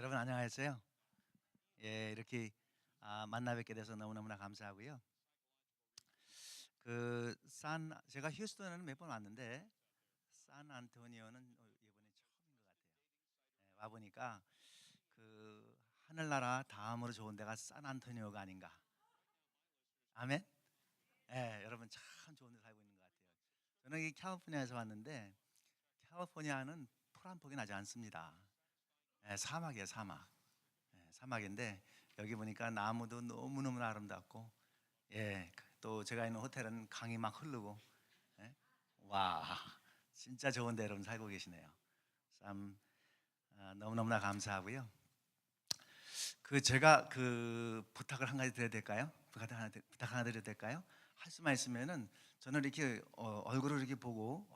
여러분 안녕하세요. 예, 이렇게 만나 뵙게 돼서 너무너무나 감사하고요. 제가 휴스턴에는 몇 번 왔는데 샌안토니오는 이번에 처음인 것 같아요. 예, 와 보니까 그 하늘나라 다음으로 좋은 데가 샌안토니오가 아닌가. 아멘. 예, 여러분 참 좋은 데 살고 있는 것 같아요. 저는 이 캘리포니아에서 왔는데 캘리포니아는 풀 한 폭이 나지 않습니다. 예, 사막이에요, 사막. 예, 사막인데 여기 보니까 나무도 너무너무 아름답고, 예, 또 제가 있는 호텔은 강이 막 흐르고, 예? 와, 진짜 좋은데 여러분 살고 계시네요. 참 너무너무나 감사하고요. 제가 부탁을 한 가지 드려도 될까요? 부탁 하나 드려도 될까요? 할 수만 있으면은 저는 이렇게 얼굴을 이렇게 보고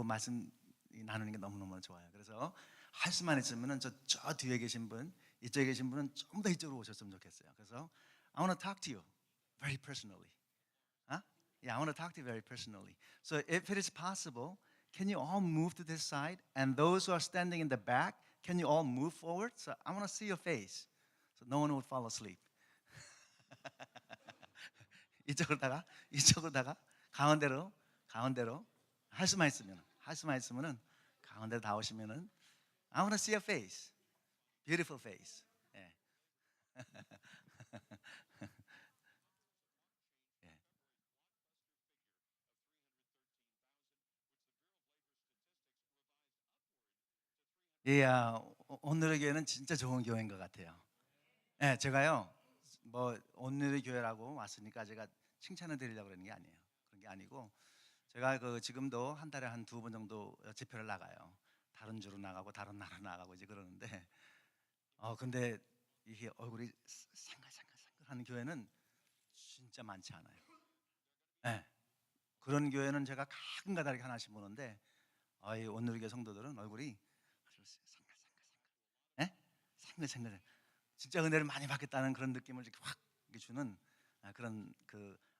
말씀 나누는 게 너무너무 좋아요. 그래서 할 수만 있으면은 저 뒤에 계신 분, 이쪽에 계신 분은 좀 더 이쪽으로 오셨으면 좋겠어요. 그래서 I want to talk to you very personally. Huh? Yeah, I want to talk to you very personally. So if it is possible, can you all move to this side? And those who are standing in the back, can you all move forward? So I want to see your face. So no one would fall asleep. 이쪽으로다가 가운데로 할 수만 있으면은 가운데로 다 오시면은 I want to see your face. Beautiful face. 예. 예. 예, 오늘의 교회는 진짜 좋은 교회인 것 같아요. 예, 제가요, 뭐 오늘의 교회라고 왔으니까 제가 칭찬을 드리려고 그러는 게 아니에요. 그런 게 아니고 제가 지금도 한 달에 한 두 번 정도 집회를 나가요. 다른 주로 나가고 다른 나라 나가고 이제 그러는데, 근데 이게 얼굴이 생글생글생글하는 교회는 진짜 많지 않아요. 예, 그런 교회는 제가 가끔가다 이렇게 하나씩 보는데, 이 오늘의 교회 성도들은 얼굴이 아주 생글생글생글, 예, 생글생글. 진짜 은혜를 많이 받겠다는 그런 느낌을 이렇게 확 이렇게 주는 그런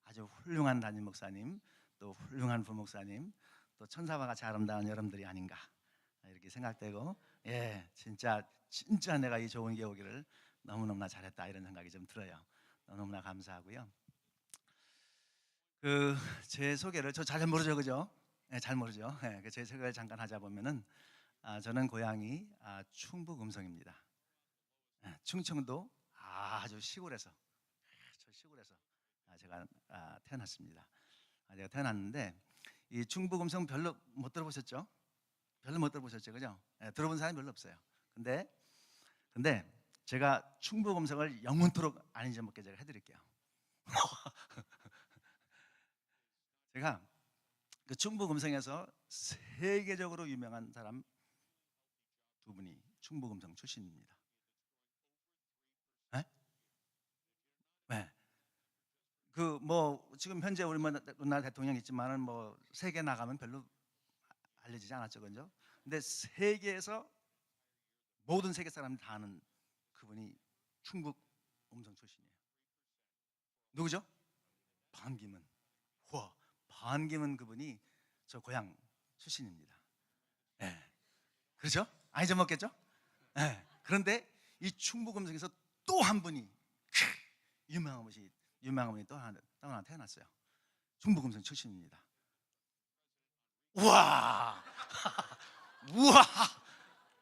아주 훌륭한 담임 목사님, 또 훌륭한 부목사님, 또 천사와 같이 아름다운 여러분들이 아닌가 이렇게 생각되고, 예, 진짜 내가 이 좋은 게 오기를 너무너무나 잘했다 이런 생각이 좀 들어요. 너무나 감사하고요. 제 소개를 저 잘 모르죠, 그죠? 예, 잘 모르죠. 예, 제 소개를 잠깐 하자 보면은, 저는 고향이 충북 음성입니다. 예, 충청도 아주 시골에서, 저 시골에서 제가 태어났습니다. 제가 태어났는데 이 충북 음성 별로 못 들어보셨죠? 별로 못 들어보셨죠, 그죠? 예, 들어본 사람이 별로 없어요. 근데 제가 충북 음성을 영원토록 안 잊어먹게 제가 해드릴게요. 제가 충북 음성에서 세계적으로 유명한 사람 두 분이 충북 음성 출신입니다. 네? 네. 뭐 지금 현재 우리나라 대통령 있지만은 뭐 세계 나가면 별로 알려지지 않았죠, 그죠? 근데 세계에서 모든 세계 사람들이 다 아는 그분이 충북 음성 출신이에요. 누구죠? 반기문. 와, 반기문 그분이 저 고향 출신입니다. 예. 그렇죠? 안 잊어먹겠죠? 예. 그런데 이 충북 음성에서 또 한 분이 유명한 분이 또 하나 태어났어요. 충북 음성 출신입니다. 우와! 우와!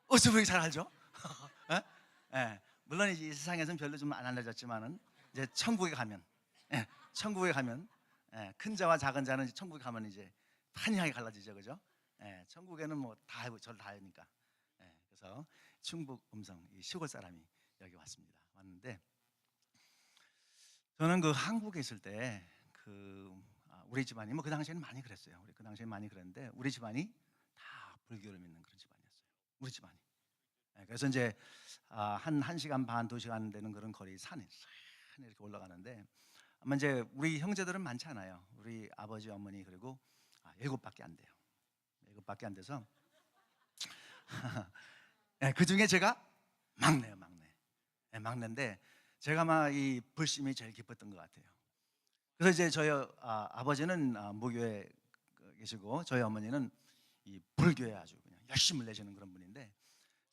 어쩜 그렇게 잘 알죠? 예? 예. 물론 이제 이 세상에서는 별로 좀 안 알려졌지만은 이제 천국에 가면, 예, 천국에 가면, 예, 큰 자와 작은 자는 이제 천국에 가면 이제 판이하게 갈라지죠, 그죠? 예, 천국에는 뭐 다 알고 저를 다 아니까. 예, 그래서 충북 음성 이 시골 사람이 여기 왔는데 저는 한국에 있을 때 우리 집안이 뭐 그 당시에는 많이 그랬어요. 우리 그 당시에 많이 그랬는데 우리 집안이 다 불교를 믿는 그런 집안이었어요. 우리 집안이. 예, 그래서 이제 한 시간 반, 두 시간 되는 그런 거리 산에 이렇게 올라가는데 아마 이제 우리 형제들은 많지 않아요. 우리 아버지, 어머니 그리고 일곱밖에 안 돼요. 일곱밖에 안 돼서 예, 그 중에 제가 막내예요, 막내. 예, 막내인데 제가 막 이 불심이 제일 깊었던 것 같아요. 그래서 이제 저희 아버지는 무교에 계시고 저희 어머니는 이 불교에 아주 그냥 열심을 내시는 그런 분인데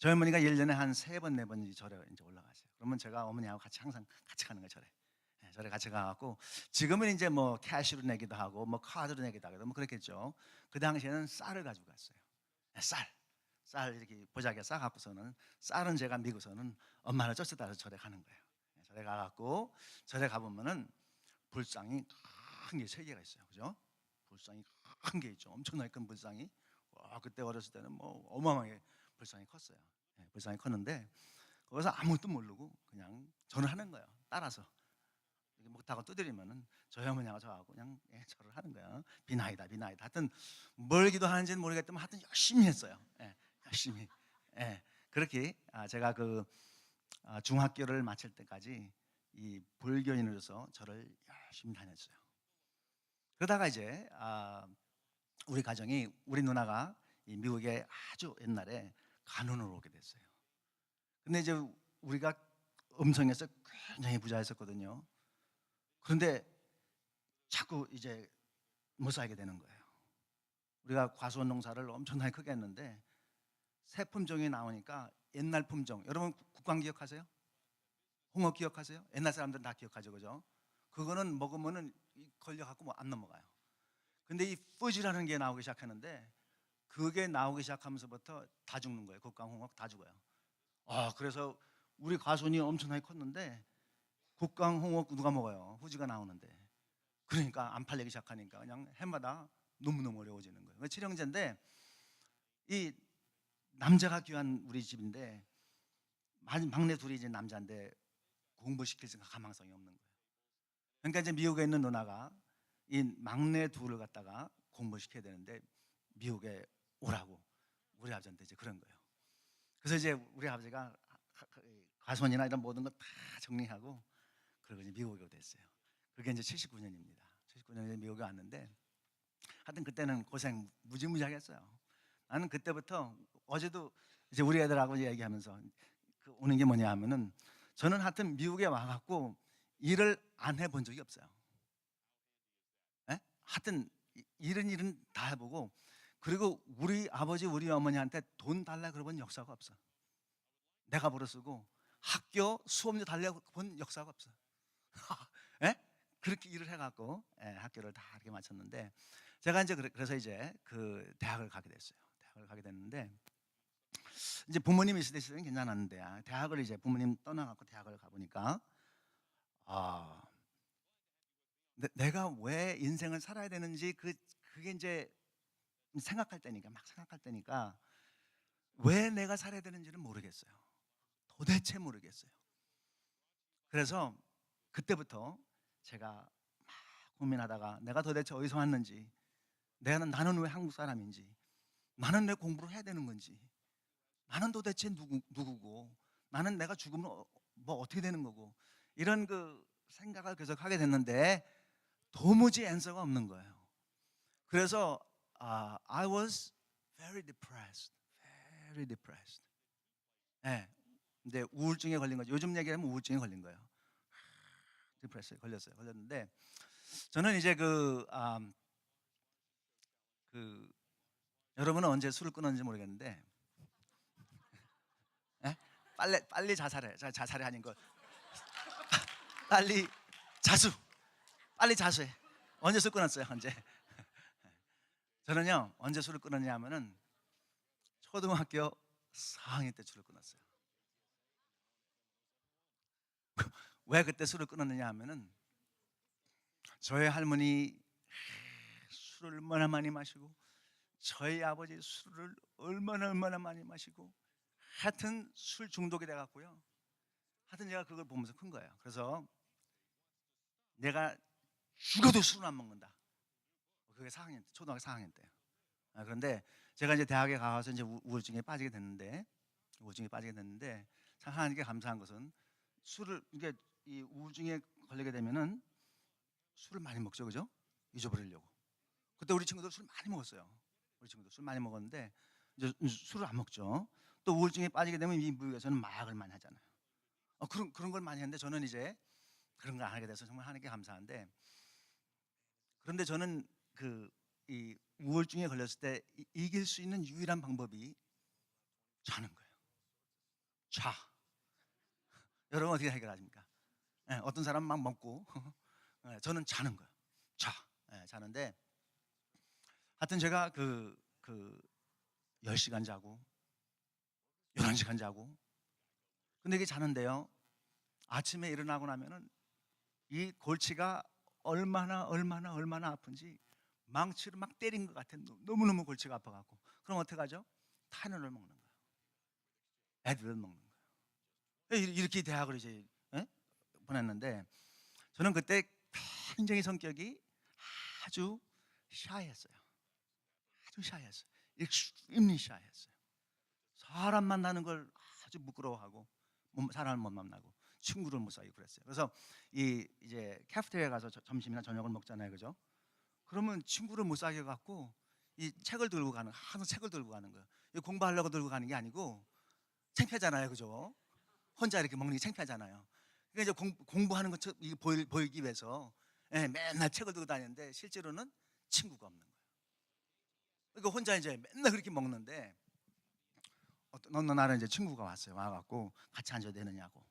저희 어머니가 1년에 한 3번, 4번 절에 이제 올라가세요. 그러면 제가 어머니하고 같이 항상 같이 가는 거예요, 절에. 예, 절에 같이 가 갖고 지금은 이제 뭐 캐시로 내기도 하고 뭐 카드로 내기도 하고 뭐 그랬겠죠. 그 당시에는 쌀을 가지고 갔어요. 예, 쌀 이렇게 보자기에 싸 갖고서는 쌀은 제가 미고서는 엄마를 쫓아다서 절에 가는 거예요. 예, 절에 가 갖고 절에 가 보면은 불상이 큰 게 3개가 있어요. 그죠? 불상이 큰 게 있죠. 엄청나게 큰 불상이. 와, 그때 어렸을 때는 뭐 어마어마하게 불상이 컸어요. 예, 불상이 컸는데 거기서 아무것도 모르고 그냥 절을 하는 거예요. 따라서 이렇게 못하고 두드리면은 저희 어머니하고 저하고 그냥 예, 절을 하는 거예요. 비나이다, 비나이다. 하여튼 뭘 기도하는지는 모르겠지만 하여튼 열심히 했어요. 예, 열심히. 예, 그렇게 제가 그 중학교를 마칠 때까지 이 불교인으로서 절을 열심히 다녔어요. 그러다가 이제 우리 가정이 우리 누나가 이 미국에 아주 옛날에 간호를 오게 됐어요. 근데 이제 우리가 음성에서 굉장히 부자였었거든요. 그런데 자꾸 이제 못 살게 되는 거예요. 우리가 과수원 농사를 엄청나게 크게 했는데 새 품종이 나오니까 옛날 품종, 여러분 국광 기억하세요? 홍어 기억하세요? 옛날 사람들은 다 기억하죠, 그죠? 그거는 먹으면은 걸려갖고 뭐 안 넘어가요. 근데 이 뿌지라는 게 나오기 시작했는데 그게 나오기 시작하면서부터 다 죽는 거예요. 국광 홍어 다 죽어요. 그래서 우리 과수원이 엄청나게 컸는데 국광 홍어 누가 먹어요? 후지가 나오는데. 그러니까 안 팔리기 시작하니까 그냥 해마다 너무너무 어려워지는 거예요. 칠형제인데 이 남자가 귀한 우리 집인데 막내 둘이 이제 남자인데 공부시킬 생각 가망성이 없는 거예요. 그러니까 이제 미국에 있는 누나가 이 막내 둘을 갖다가 공부시켜야 되는데 미국에 오라고 우리 아버지한테 이제 그런 거예요. 그래서 이제 우리 아버지가 과수원이나 이런 모든 거 다 정리하고 그리고 이제 미국에 됐어요. 그게 이제 79년입니다. 79년에 미국에 왔는데 하여튼 그때는 고생 무지무지하게 했어요. 나는 그때부터 어제도 이제 우리 애들하고 얘기하면서 오는 게 뭐냐 하면은 저는 하여튼 미국에 와갖고 일을 안 해본 적이 없어요. 예? 하여튼 일은 다 해보고 그리고 우리 아버지 우리 어머니한테 돈 달라 그러본 역사가 없어. 내가 벌어 쓰고 학교 수업료 달라고 본 역사가 없어. 예? 그렇게 일을 해갖고 학교를 다 이렇게 마쳤는데 제가 이제 그래서 이제 그 대학을 가게 됐어요. 대학을 가게 됐는데 이제 부모님이 있을 때는 괜찮았는데 대학을 이제 부모님 떠나갖고 대학을 가보니까 아 내가 왜 인생을 살아야 되는지 그게 이제 생각할 때니까 막 생각할 때니까 왜 내가 살아야 되는지를 모르겠어요. 도대체 모르겠어요. 그래서 그때부터 제가 막 고민하다가 내가 도대체 어디서 왔는지 나는 왜 한국 사람인지 나는 왜 공부를 해야 되는 건지 나는 도대체 누구고 나는 내가 죽으면 뭐 어떻게 되는 거고 이런 그 생각을 계속 하게 됐는데 도무지 앤서가 없는 거예요. 그래서 I was very depressed, very depressed. 네, 근데 우울증에 걸린 거죠. 요즘 얘기하면 우울증에 걸린 거예요. 디프레스에 걸렸는데 저는 이제 여러분은 언제 술을 끊었는지 모르겠는데 예? 빨리 자살해. 자살이 아닌 거 빨리 빨리 자수해. 언제 술 끊었어요? 언제? 저는요 언제 술을 끊었냐면은 초등학교 4학년 때 술을 끊었어요. 왜 그때 술을 끊었느냐 하면은 저희 할머니 술을 얼마나 많이 마시고 저희 아버지 술을 얼마나 많이 마시고 하여튼 술 중독이 돼 갖고요. 하여튼 제가 그걸 보면서 큰 거예요. 그래서 내가 죽어도 술은 안 먹는다. 그게 4학년 때, 초등학교 4학년 때예요. 그런데 제가 이제 대학에 가서 이제 우울증에 빠지게 됐는데 참 하나님께 감사한 것은 술을 이게 이 우울증에 걸리게 되면은 술을 많이 먹죠, 그죠? 잊어버리려고. 그때 우리 친구들 술 많이 먹었어요. 우리 친구들 술 많이 먹었는데 이제 술을 안 먹죠. 또 우울증에 빠지게 되면 이 미국에서는 마약을 많이 하잖아요. 그런 걸 많이 했는데 저는 이제 그런 걸 안 하게 돼서 정말 하나님께 감사한데 그런데 저는 이 우울증에 걸렸을 때 이길 수 있는 유일한 방법이 자는 거예요. 자. 여러분 어떻게 해결하십니까? 예, 어떤 사람은 막 먹고 예, 저는 자는 거예요. 자. 예, 자는데 하여튼 제가 그 10시간 자고 11시간 자고 근데 이게 자는데요. 아침에 일어나고 나면은 이 골치가 얼마나 아픈지 망치로 막 때린 것 같아. 너무너무 골치가 아파 갖고. 그럼 어떡하죠? 타이레놀을 먹는 거예요. 애들을 먹는 거예요. 이렇게 대학을 이제 예? 보냈는데 저는 그때 굉장히 성격이 아주 샤이했어요. 아주 샤이했어요. extremely 샤이했어요. 사람 만나는 걸 아주 부끄러워하고 사람을 못 만나고 친구를 못 사귀고 그랬어요. 그래서 이제 카페테리아에 가서 점심이나 저녁을 먹잖아요, 그죠? 그러면 친구를 못 사귀어 갖고 이 책을 들고 가는 항상 책을 들고 가는 거예요. 공부하려고 들고 가는 게 아니고 창피하잖아요, 그죠? 혼자 이렇게 먹는 게 창피하잖아요. 그러니까 이제 공부하는 것 보이기 위해서 예, 맨날 책을 들고 다니는데 실제로는 친구가 없는 거예요. 그러니까 혼자 이제 맨날 그렇게 먹는데 어느 날은 이제 친구가 왔어요. 와갖고 같이 앉아도 되느냐고.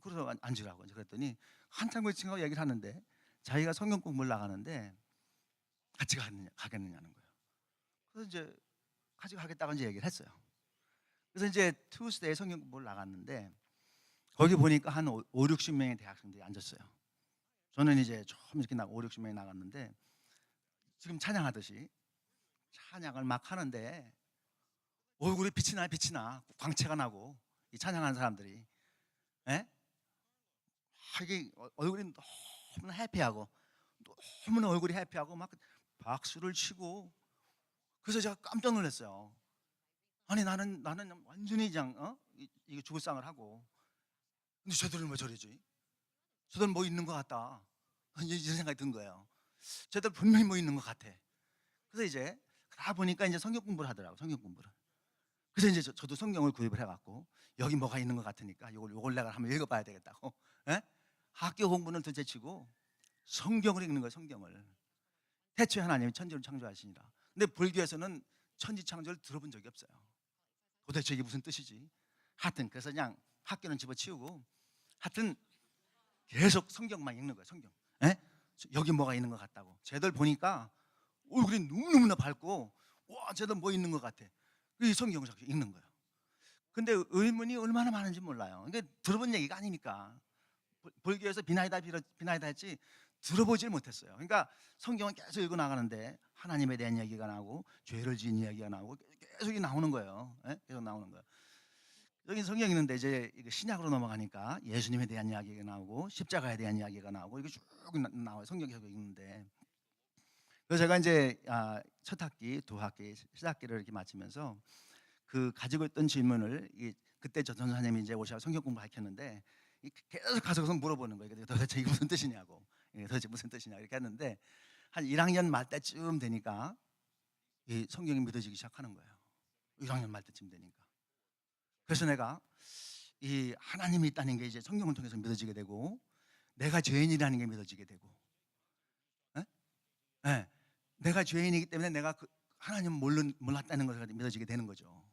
그래서 앉으라고 이제 그랬더니 한참 그 친구가 얘기를 하는데 자기가 성경 공부를 나가는데 같이 가겠느냐는 거예요. 그래서 이제 같이 가겠다고 이제 얘기를 했어요. 그래서 이제 투스데이 성경 공부를 나갔는데 거기 보니까 한 5, 60명의 대학생들이 앉았어요. 저는 이제 처음 이렇게 5, 60명이 나갔는데 지금 찬양하듯이 찬양을 막 하는데 얼굴에 빛이 나 광채가 나고 이 찬양하는 사람들이 예? 이게 얼굴이 너무나 해피하고 너무나 얼굴이 해피하고 막 박수를 치고 그래서 제가 깜짝 놀랐어요. 아니 나는 완전히 그냥 이게 죽을 상을 하고 근데 저들은 왜 저러지? 저들은 뭐 있는 것 같다. 이런 생각이 든 거예요. 저들 분명히 뭐 있는 것 같아. 그래서 이제 가 보니까 이제 성경 공부를 하더라고 성경 공부를. 그래서 이제 저도 성경을 구입을 해갖고 여기 뭐가 있는 것 같으니까 요걸 내가 한번 읽어봐야 되겠다고. 예? 학교 공부는 둘째치고 성경을 읽는 거예요. 성경을. 태초에 하나님이 천지를 창조하시니라. 근데 불교에서는 천지 창조를 들어본 적이 없어요. 도대체 이게 무슨 뜻이지? 하여튼 그래서 그냥 학교는 집어치우고 하여튼 계속 성경만 읽는 거예요. 성경. 예? 여기 뭐가 있는 것 같다고. 쟤들 보니까 얼굴이 너무너무나 밝고 와 쟤들 뭐 있는 것 같아. 이 성경을 자꾸 읽는 거예요. 근데 의문이 얼마나 많은지 몰라요. 이게 들어본 얘기가 아니니까. 불교에서 비나이다 했지 들어보질 못했어요. 그러니까 성경은 계속 읽어 나가는데 하나님에 대한 이야기가 나오고 죄를 지은 이야기가 나오고 계속 나오는 거예요. 예? 계속 나오는 거예요. 여기 성경 있는데 이제 신약으로 넘어가니까 예수님에 대한 이야기가 나오고 십자가에 대한 이야기가 나오고 이게 쭉 나와요. 성경 계속 읽는데. 그래서 제가 이제 첫 학기, 두 학기, 시작기를 이렇게 마치면서 그 가지고 있던 질문을 그때 저 전사님이 이제 오셔서 성경 공부 가르쳤는데 계속 가서 물어보는 거예요. 도대체 이게 무슨 뜻이냐고. 도대체 무슨 뜻이냐 이렇게 했는데 한 1학년 말 때쯤 되니까 이 성경이 믿어지기 시작하는 거예요. 1학년 말 때쯤 되니까. 그래서 내가 이 하나님이 있다는 게 이제 성경을 통해서 믿어지게 되고 내가 죄인이라는 게 믿어지게 되고 예? 예. 내가 죄인이기 때문에 내가 하나님을 몰랐다는 것을 믿어지게 되는 거죠.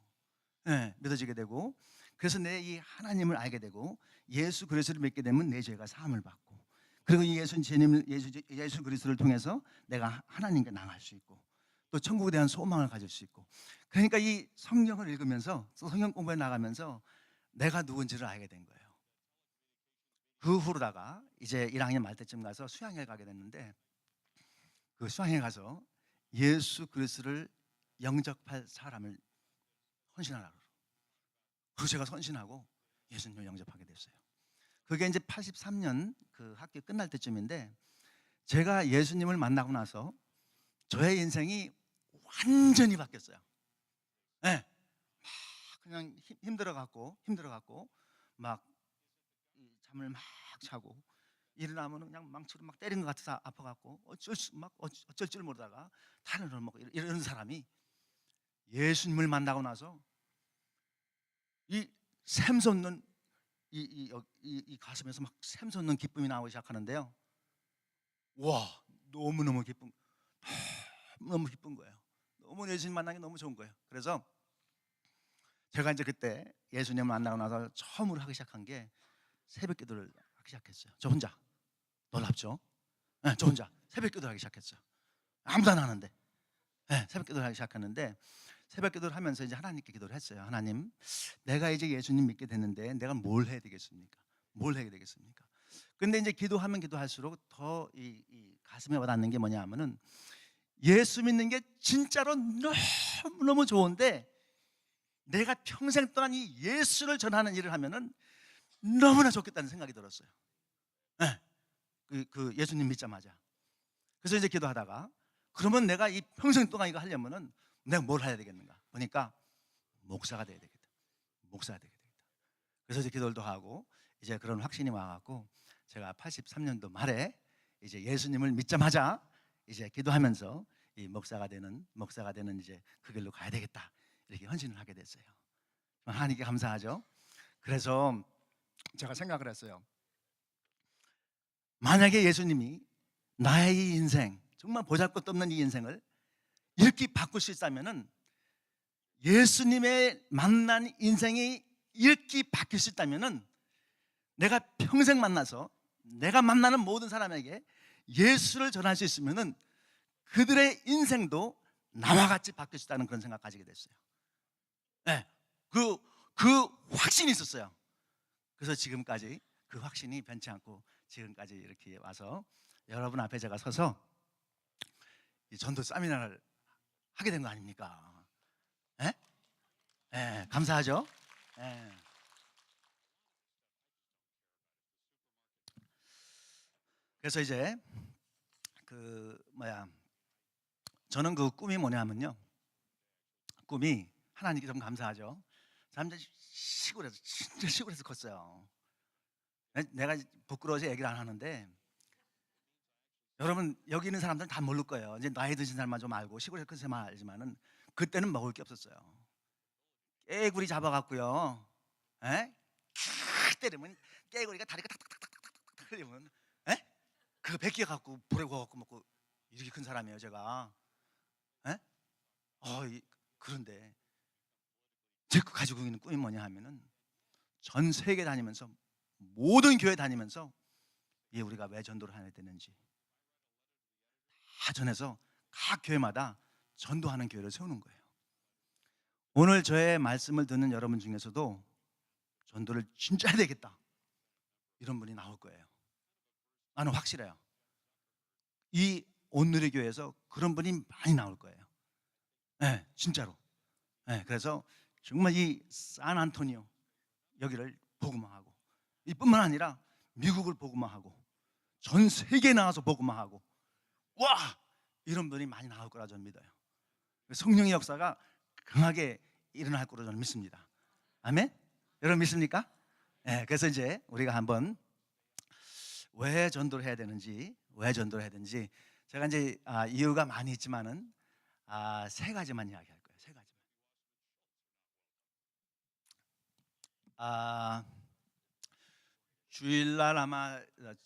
예, 믿어지게 되고 그래서 내 이 하나님을 알게 되고 예수 그리스도를 믿게 되면 내 죄가 사함을 받고 그리고 이 예수 그리스도를 통해서 내가 하나님께 나갈 수 있고 또 천국에 대한 소망을 가질 수 있고 그러니까 이 성경을 읽으면서 또 성경 공부에 나가면서 내가 누군지를 알게 된 거예요. 그 후로다가 이제 1학년 말 때쯤 가서 수양회 가게 됐는데 그 수양회 가서 예수 그리스도를 영접할 사람을 헌신하라고. 그래서 제가 헌신하고 예수님을 영접하게 됐어요. 그게 이제 83년 그 학교 끝날 때쯤인데 제가 예수님을 만나고 나서 저의 인생이 완전히 바뀌었어요. 네. 막 그냥 힘들어갖고 막 잠을 막 자고 일어나면 그냥 망치로 막 때린 것 같아서 아파갖고 어쩔 줄 모르다가 탄을 먹고 이런 사람이 예수님을 만나고 나서 이 샘솟는 이 가슴에서 막 샘솟는 기쁨이 나오기 시작하는데요. 와 너무너무 기쁜 거예요. 너무 예수님 만나기 너무 좋은 거예요. 그래서 제가 이제 그때 예수님을 만나고 나서 처음으로 하기 시작한 게 새벽 기도를 하기 시작했어요. 저 혼자. 놀랍죠? 네, 저 혼자 새벽 기도를 하기 시작했어요. 아무도 안 하는데. 네, 새벽 기도를 하기 시작했는데 새벽 기도를 하면서 이제 하나님께 기도를 했어요. 하나님, 내가 이제 예수님 믿게 됐는데 내가 뭘 해야 되겠습니까? 뭘 해야 되겠습니까? 근데 이제 기도하면 기도할수록 더 이 가슴에 와닿는 게 뭐냐 하면은 예수 믿는 게 진짜로 너무너무 좋은데 내가 평생 동안 이 예수를 전하는 일을 하면은 너무나 좋겠다는 생각이 들었어요. 네, 그 예수님 믿자마자. 그래서 이제 기도하다가 그러면 내가 이 평생 동안 이거 하려면은 내가 뭘 해야 되겠는가? 보니까 목사가 돼야 되겠다. 목사가 되게 되겠다. 그래서 이제 기도도 하고 이제 그런 확신이 와갖고 제가 83년도 말에 이제 예수님을 믿자마자 이제 기도하면서 이 목사가 되는 이제 그 길로 가야 되겠다 이렇게 헌신을 하게 됐어요. 하나님께 감사하죠. 그래서 제가 생각을 했어요. 만약에 예수님이 나의 이 인생, 정말 보잘것없는 이 인생을 이렇게 바꿀 수 있다면은, 예수님의 만난 인생이 이렇게 바뀔 수 있다면은 내가 평생 만나서 내가 만나는 모든 사람에게 예수를 전할 수 있으면은 그들의 인생도 나와 같이 바뀔 수 있다는 그런 생각 가지게 됐어요. 네, 그 확신이 있었어요. 그래서 지금까지 그 확신이 변치 않고 지금까지 이렇게 와서 여러분 앞에 제가 서서 이 전도 세미나를 하게 된 거 아닙니까? 예? 예, 감사하죠? 예. 그래서 이제 저는 그 꿈이 뭐냐면요, 꿈이 하나님께 좀 감사하죠. 사람들이 시골에서 진짜 시골에서 컸어요. 내가 부끄러워서 얘기를 안 하는데 여러분 여기 있는 사람들은 다 모를 거예요. 이제 나이 드신 사람만 좀 알고 시골에서 큰 사람만 알지만은 그때는 먹을 게 없었어요. 깨구리 잡아갖고요, 에? 탁 때리면 깨구리가 다리가 탁탁탁탁탁탁 흘리면, 에? 그거 베끼 갖고 불에 구워갖고 먹고 이렇게 큰 사람이에요 제가. 에? 그런데 제가 가지고 있는 꿈이 뭐냐 하면은 전 세계 다니면서 모든 교회 다니면서 우리가 왜 전도를 해야 되는지 다 전해서 각 교회마다 전도하는 교회를 세우는 거예요. 오늘 저의 말씀을 듣는 여러분 중에서도 전도를 진짜 해야 되겠다 이런 분이 나올 거예요. 나는 확실해요. 이 온누리 교회에서 그런 분이 많이 나올 거예요. 네, 진짜로. 네, 그래서 정말 이 샌안토니오 여기를 복음화하고, 이뿐만 아니라 미국을 복음화하고 전 세계에 나가서 복음화하고, 와, 이런 분이 많이 나올 거라 저는 믿어요. 성령의 역사가 강하게 일어날 거로 저는 믿습니다. 아멘? 여러분 믿습니까? 네, 그래서 이제 우리가 한번 왜 전도를 해야 되는지, 제가 이제 이유가 많이 있지만은 세 가지만 이야기할 거예요. 세 가지만. 주일날 아마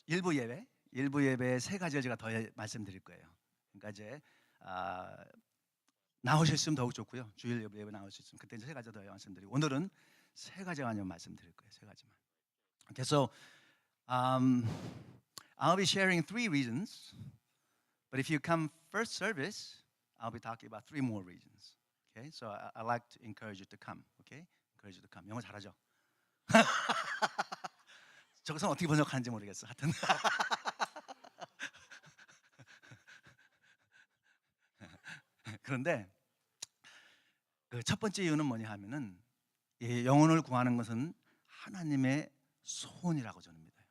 일부 예배 세 가지를 제가 더 말씀드릴 거예요. 그러니까 이제 나오실 수 있으면 더욱 좋고요. 주일 예배 나올 수 있으면 그때 이제 세 가지 더 말씀드리고, 오늘은 세 가지만 말씀드릴 거예요. 세 가지만. 그래서 I'll be sharing 3 reasons, but if you come first service, I'll be talking about 3 more reasons. Okay, so I like to encourage you to come. Okay, encourage you to come. 영어 잘하죠? 저것은 어떻게 번역하는지 모르겠어. 하여튼 그런데 그 첫 번째 이유는 뭐냐 하면은 영혼을 구하는 것은 하나님의 소원이라고 저는 믿어요.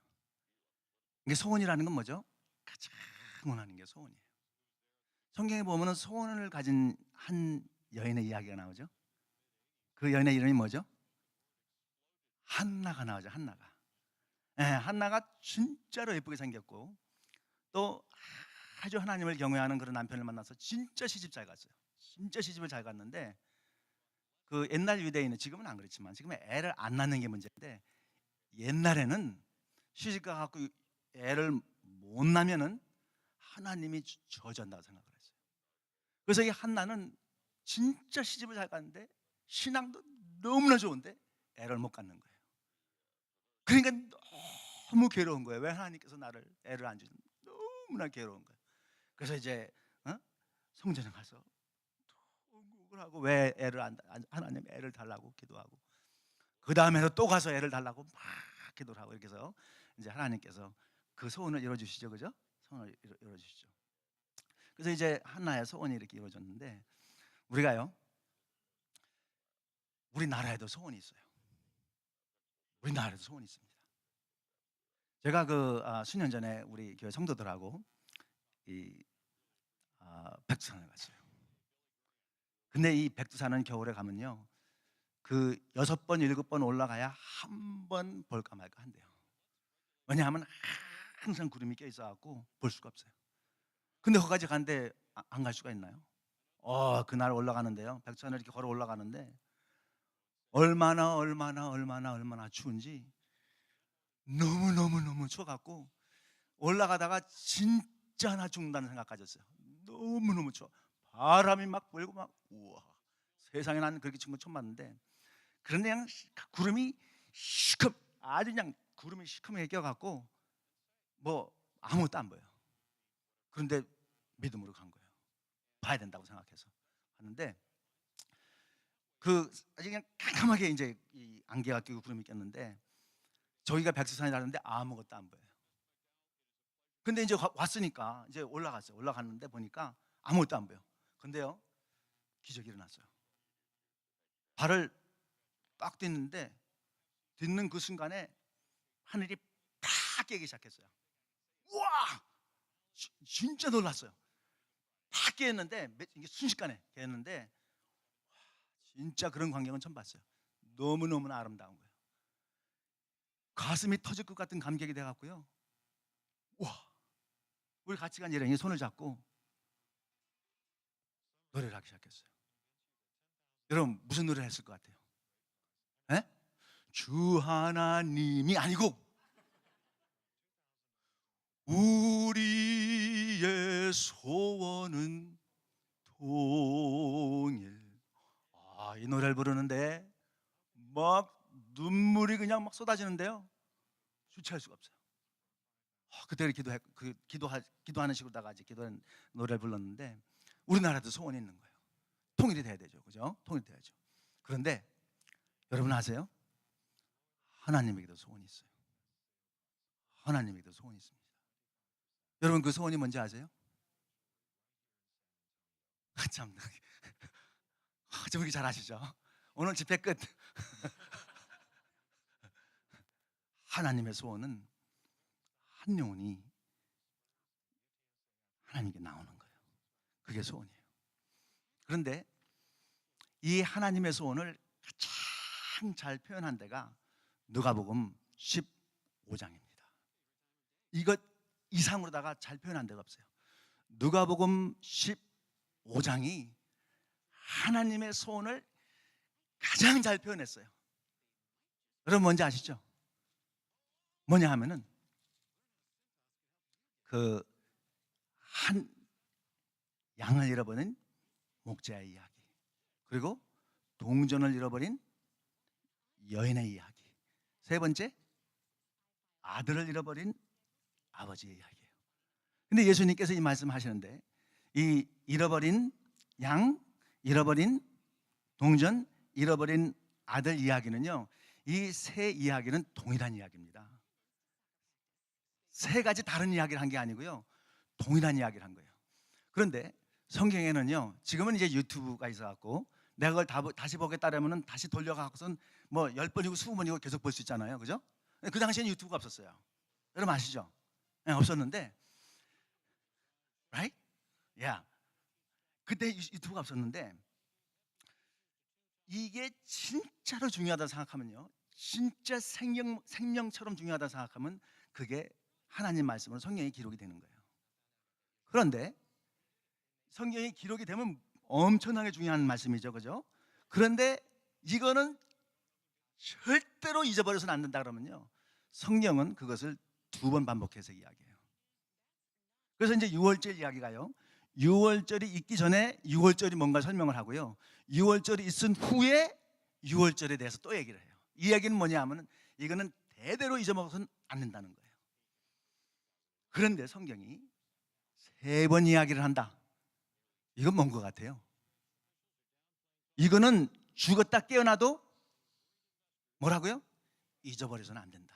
이게 소원이라는 건 뭐죠? 가장 원하는 게 소원이에요. 성경에 보면은 소원을 가진 한 여인의 이야기가 나오죠. 그 여인의 이름이 뭐죠? 한나가 나오죠. 한나가. 한나가 진짜로 예쁘게 생겼고 또 아주 하나님을 경외하는 그런 남편을 만나서 진짜 시집 잘 갔어요. 진짜 시집을 잘 갔는데, 그 옛날 유대인은, 지금은 안 그렇지만 지금은 애를 안 낳는 게 문제인데, 옛날에는 시집가 갖고 애를 못 낳으면은 하나님이 저주한다고 생각을 했어요. 그래서 이 한나는 진짜 시집을 잘 갔는데 신앙도 너무나 좋은데 애를 못 갖는 거예요. 그러니까 너무 괴로운 거예요. 왜 하나님께서 나를 애를 안 주는, 너무나 괴로운 거예요. 그래서 이제 성전에 가서 통곡을 하고, 왜 애를 하나님 애를 달라고 기도하고, 그 다음에는 또 가서 애를 달라고 막 기도를 하고, 이렇게 해서 이제 하나님께서 그 소원을 이루어주시죠, 그죠? 소원을 이루어주시죠. 그래서 이제 하나의 소원이 이렇게 이루어졌는데, 우리가요, 우리나라에도 소원이 있어요. 우리나라에도 소원이 있습니다. 제가 수년 전에 우리 교회 성도들하고 백두산을 갔어요. 근데 이 백두산은 겨울에 가면요, 그 6번 7번 올라가야 한 번 볼까 말까 한대요. 왜냐하면 항상 구름이 껴 있어갖고 볼 수가 없어요. 근데 거기까지 갔는데 안 갈 수가 있나요? 그날 올라가는데요, 백두산을 이렇게 걸어 올라가는데 얼마나 추운지, 너무 추워갖고 올라가다가 진짜 나 죽는다는 생각 가졌어요. 너무 추워. 바람이 막 불고 막, 우와, 세상에 난 그렇게 추운 거 처음 봤는데, 그런데 그냥 구름이 시커, 아주 그냥 구름이 시커멓게 껴갖고 뭐 아무것도 안 보여. 그런데 믿음으로 간 거예요. 봐야 된다고 생각해서 갔는데, 아주 그냥 깜깜하게 이제 이 안개가 끼고 구름이 꼈는데, 저희가 백두산이라는데 아무것도 안 보여요. 근데 이제 왔으니까 이제 올라갔어요. 올라갔는데 보니까 아무것도 안 보여. 근데요, 기적이 일어났어요. 발을 딱 딛는 그 순간에 하늘이 팍 깨기 시작했어요. 우와! 진짜 놀랐어요. 팍 깨었는데, 이게 순식간에 깨었는데, 진짜 그런 광경은 처음 봤어요. 너무너무나 아름다운 거예요. 가슴이 터질 것 같은 감격이 돼갖고요, 와, 우리 같이 간 일행이 손을 잡고 노래를 하기 시작했어요. 여러분, 무슨 노래를 했을 것 같아요? 에? 주 하나님이 아니고 우리의 소원은 통일. 이 노래를 부르는데 막 눈물이 그냥 막 쏟아지는데요, 주체할 수가 없어요. 그때 기도하는 식으로다가 이제 기도하는 노래를 불렀는데, 우리나라도 소원이 있는 거예요. 통일이 돼야 되죠, 그죠? 통일이 돼야죠. 그런데 여러분 아세요? 하나님에게도 소원이 있어요. 하나님에게도 소원이 있습니다. 여러분, 그 소원이 뭔지 아세요? 참, 좀 이렇게 잘 아시죠? 오늘 집회 끝. 하나님의 소원은 한 영혼이 하나님께 나오는 거예요. 그게 소원이에요. 그런데 이 하나님의 소원을 가장 잘 표현한 데가 누가복음 15장입니다. 이것 이상으로다가 잘 표현한 데가 없어요. 누가복음 15장이 하나님의 소원을 가장 잘 표현했어요. 여러분 뭔지 아시죠? 뭐냐 하면은 한 양을 잃어버린 목자의 이야기, 그리고 동전을 잃어버린 여인의 이야기, 세 번째 아들을 잃어버린 아버지의 이야기예요. 근데 예수님께서 이 말씀하시는데, 이 잃어버린 양, 잃어버린 동전, 잃어버린 아들 이야기는요, 이 세 이야기는 동일한 이야기입니다. 세 가지 다른 이야기를 한 게 아니고요, 동일한 이야기를 한 거예요. 그런데 성경에는요, 지금은 이제 유튜브가 있어갖고 내가 그걸 다시 보겠다라면은 다시 돌려가고선 뭐 10번이고 20번이고 계속 볼 수 있잖아요, 그죠? 그 당시에는 유튜브가 없었어요. 여러분 아시죠? 네, 없었는데, right? Yeah. 그때 유튜브가 없었는데, 이게 진짜로 중요하다 생각하면요, 진짜 생명처럼 중요하다 생각하면 그게 하나님 말씀으로 성경에 기록이 되는 거예요. 그런데 성경에 기록이 되면 엄청나게 중요한 말씀이죠, 그죠? 그런데 이거는 절대로 잊어버려서는 안 된다 그러면요, 성경은 그것을 2번 반복해서 이야기해요. 그래서 이제 6월절 이야기가요, 6월절이 있기 전에 6월절이 뭔가 설명을 하고요, 6월절이 있은 후에 유월절에 대해서 또 얘기를 해요. 이 얘기는 뭐냐 하면 이거는 대대로 잊어먹어서는 안 된다는 거예요. 그런데 성경이 3번 이야기를 한다. 이건 뭔 것 같아요? 이거는 죽었다 깨어나도 뭐라고요? 잊어버려서는 안 된다.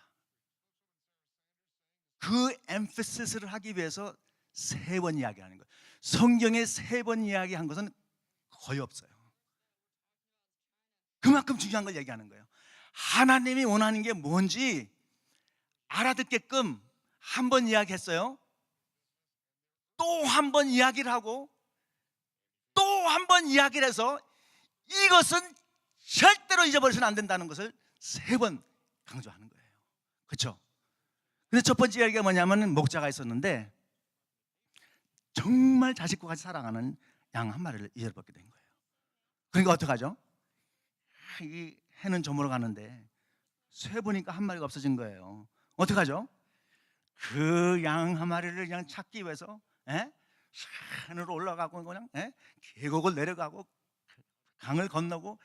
그 엠피시스를 하기 위해서 3번 이야기하는 거예요. 성경에 3번 이야기한 것은 거의 없어요. 그만큼 중요한 걸 얘기하는 거예요. 하나님이 원하는 게 뭔지 알아듣게끔 한 번 이야기했어요. 또 한 번 이야기를 하고 또 한 번 이야기를 해서 이것은 절대로 잊어버려서는 안 된다는 것을 3번 강조하는 거예요. 그렇죠? 근데 첫 번째 이야기가 뭐냐면 목자가 있었는데 정말 자식과 같이 사랑하는 양 한 마리를 잃어버리게 된 거예요. 그러니까 어떡하죠? 이 해는 저물어 가는데 새 보니까 한 마리가 없어진 거예요. 어떡하죠? 그 양 한 마리를 그냥 찾기 위해서 산으로 올라가고 그냥 계곡을 내려가고 강을 건너고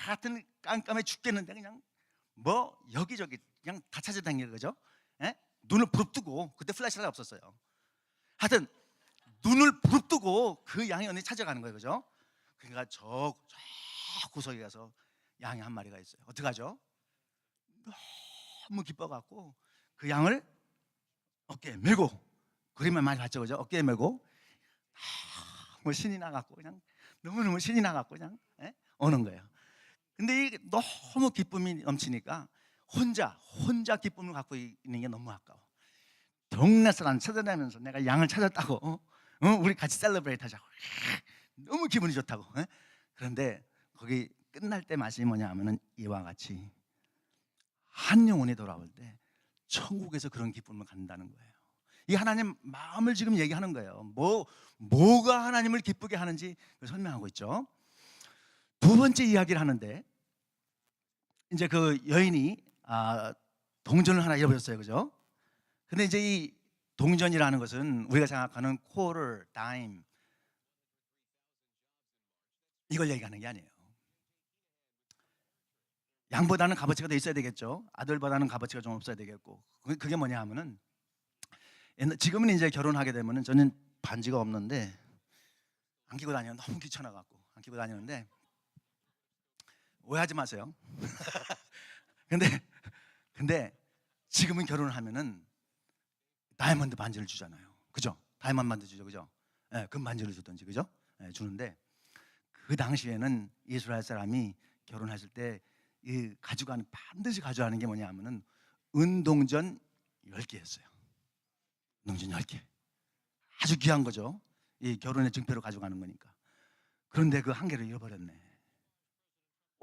하여튼 깜깜해 죽겠는데 그냥 뭐 여기저기 그냥 다 찾아다니는 거죠. 눈을 부릅뜨고 그때 플래시라이트가 없었어요. 하여튼 눈을 부릅뜨고 그 양이 어디 찾아가는 거예요. 그죠? 그러니까 저 구석에 가서 양이 한 마리가 있어요. 어떡하죠? 너무 기뻐갖고 그 양을 어깨에 메고, 그림을 많이 봤죠, 그죠? 어깨에 메고 뭐 신이 나갖고 그냥 너무너무 신이 나갖고 그냥 오는 거예요. 근데 이게 너무 기쁨이 넘치니까 혼자 기쁨을 갖고 있는 게 너무 아까워. 동네 사람 찾아다니면서 내가 양을 찾았다고 우리 같이 셀러브레이트 하자고 너무 기분이 좋다고. 그런데 거기 끝날 때 말씀이 뭐냐 하면은 이와 같이 한 영혼이 돌아올 때 천국에서 그런 기쁨을 갖는다는 거예요. 이 하나님 마음을 지금 얘기하는 거예요. 뭐가 하나님을 기쁘게 하는지 설명하고 있죠. 두 번째 이야기를 하는데 이제 그 여인이 동전을 하나 잃어버렸어요. 그죠? 근데 이제 이 동전이라는 것은 우리가 생각하는 쿼터, 다임 이걸 얘기하는 게 아니에요. 양보다는 값어치가 더 있어야 되겠죠. 아들보다는 값어치가 좀 없어야 되겠고. 그게 뭐냐 하면은 지금은 이제 결혼하게 되면은 저는 반지가 없는데 안 끼고 다니는 너무 귀찮아 갖고 안 끼고 다니는데 오해하지 마세요. 근데 지금은 결혼을 하면은 다이아몬드 반지를 주잖아요. 그죠? 다이아몬드 반지 주죠. 그죠? 금 반지를 주든지 그죠? 주는데 그 당시에는 이스라엘 사람이 결혼했을 때 반드시 가져가는 게 뭐냐 하면은 은동전 10개였어요. 동전 10개. 아주 귀한 거죠. 이 결혼의 증표로 가져가는 거니까. 그런데 그 한 개를 잃어버렸네.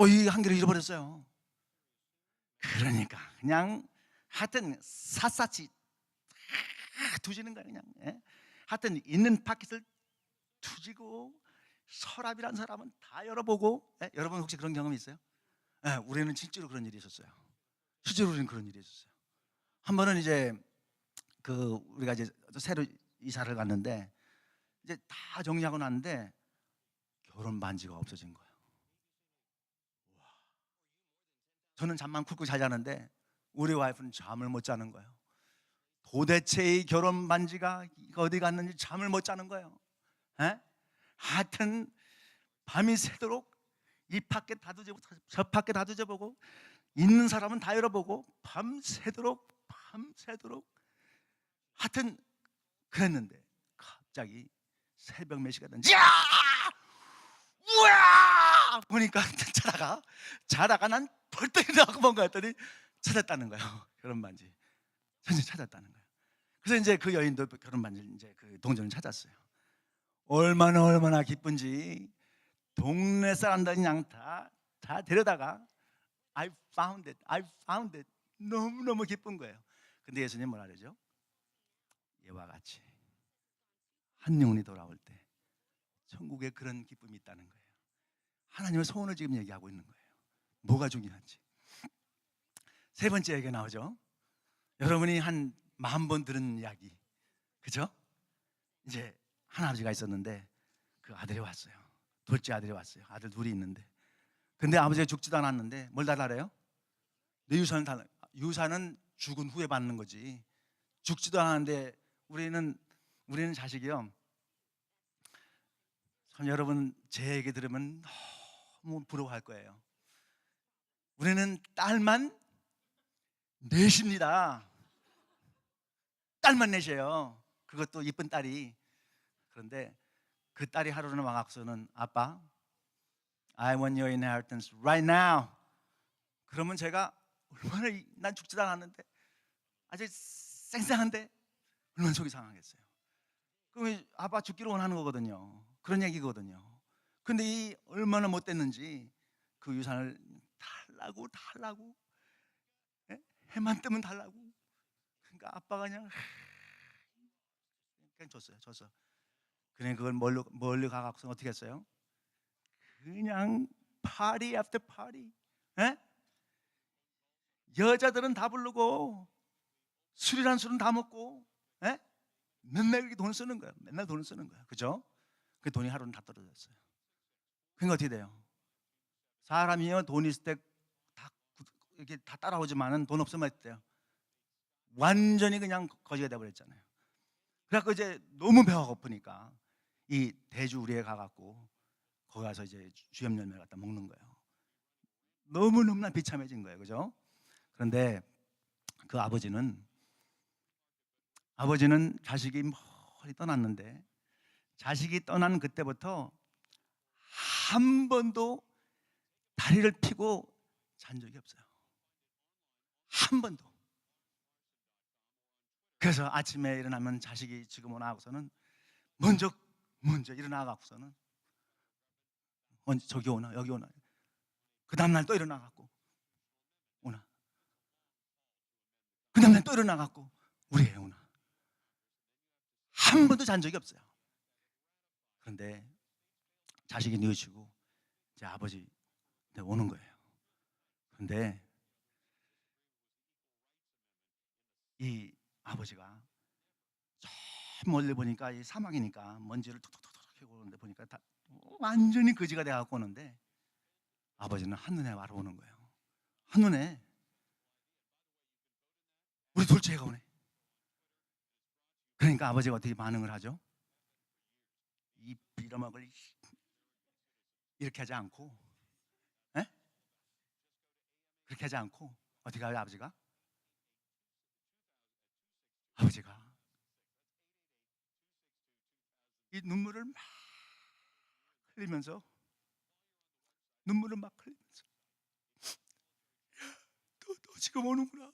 이 한 개를 잃어버렸어요. 그러니까 그냥 하여튼 샅샅이 두지는 거예요. 그냥. 하여튼 있는 파켓을 두지고 서랍이란 사람은 다 열어보고. 여러분 혹시 그런 경험이 있어요? 우리는 실제로 그런 일이 있었어요. 실제로 우리는 그런 일이 있었어요. 한 번은 이제 우리가 이제 새로 이사를 갔는데 이제 다 정리하고 났는데 결혼 반지가 없어진 거예요. 저는 잠만 쿡쿡 잘 자는데 우리 와이프는 잠을 못 자는 거예요. 도대체 이 결혼 반지가 어디 갔는지 잠을 못 자는 거예요. 하여튼 밤이 새도록 이 파켓 다 뒤져보고 저 파켓 다 뒤져보고 있는 사람은 다 열어보고 밤새도록 하여튼 그랬는데 갑자기 새벽 몇 시가 됐는지 우와 보니까 자다가 난 벌떡 일어나고 뭔가 했더니 찾았다는 거예요. 결혼 반지 전혀 찾았다는 거예요. 그래서 이제 그 여인도 결혼 반지를 이제 그 동전을 찾았어요. 얼마나 기쁜지 동네 사람들이 그냥 다 데려다가 I found it 너무너무 기쁜 거예요. 근데 예수님 뭐라 그러죠? 이와 같이 한 영혼이 돌아올 때 천국에 그런 기쁨이 있다는 거예요. 하나님의 소원을 지금 얘기하고 있는 거예요. 뭐가 중요한지. 세 번째 얘기가 나오죠. 여러분이 한 10,000번 들은 이야기, 그죠? 이제 한 아버지가 있었는데 그 아들이 왔어요. 둘째 아들이 왔어요. 아들 둘이 있는데 근데 아버지가 죽지도 않았는데 뭘 달라래요? 내 유산을 달라. 유산은 죽은 후에 받는 거지. 죽지도 않았는데 우리는 자식이요. 참 여러분 제 얘기 들으면 너무 부러워할 거예요. 우리는 딸만 넷입니다. 딸만 넷이에요. 그것도 이쁜 딸이. 그런데 그 딸이 하루는 와갖고서는 아빠, I want your inheritance right now. 그러면 제가 얼마나 난 죽지도 않았는데 아주 쌩쌩한데 얼마나 속이 상하겠어요. 그럼 아빠 죽기를 원하는 거거든요. 그런 얘기거든요. 근데 이 얼마나 못됐는지 그 유산을 달라고 예? 해만 뜨면 달라고. 그러니까 아빠가 그냥 줬어요. 그냥 그걸 멀리 가갖고서 어떻게 했어요? 그냥 파티 애프터 파티. 예? 여자들은 다 부르고 술이란 술은 다 먹고, 예? 맨날 이렇게 돈 쓰는 거예요. 맨날 돈을 쓰는 거예요. 그죠? 그 돈이 하루는 다 떨어졌어요. 그러니까 어떻게 돼요? 사람이요 돈 있을 때 다 이렇게 다 따라오지만은 돈 없으면 어때요? 완전히 그냥 거지가 돼버렸잖아요. 그래갖고 이제 너무 배가 고프니까 이 대주 우리에 가갖고 거기 가서 이제 주염 열매를 갖다 먹는 거예요. 너무너무나 비참해진 거예요. 그죠? 그런데 그 아버지는 자식이 멀리 떠났는데 자식이 떠난 그때부터 한 번도 다리를 펴고 잔 적이 없어요. 한 번도. 그래서 아침에 일어나면 자식이 지금 오나 하고서는 먼저 일어나갖고서는 저기 오나 여기 오나 그 다음날 또 일어나갖고 오나 그 다음날 또 일어나갖고 우리 애 오나 한 번도 잔 적이 없어요. 그런데 자식이 뉘우치고 이제 아버지 오는 거예요. 그런데 이 아버지가 저 멀리 보니까 이 사막이니까 먼지를 툭툭툭툭 해고 오는데 보니까 다 완전히 거지가 돼갖고 오는데 아버지는 한눈에 알아보는 거예요. 한눈에 우리 둘째 애가 오네. 그러니까 아버지가 어떻게 반응을 하죠? 이 빌어먹을 이렇게 하지 않고, 에? 그렇게 하지 않고 어떻게 하요? 아버지가 이 눈물을 막 흘리면서 너 지금 오는구나.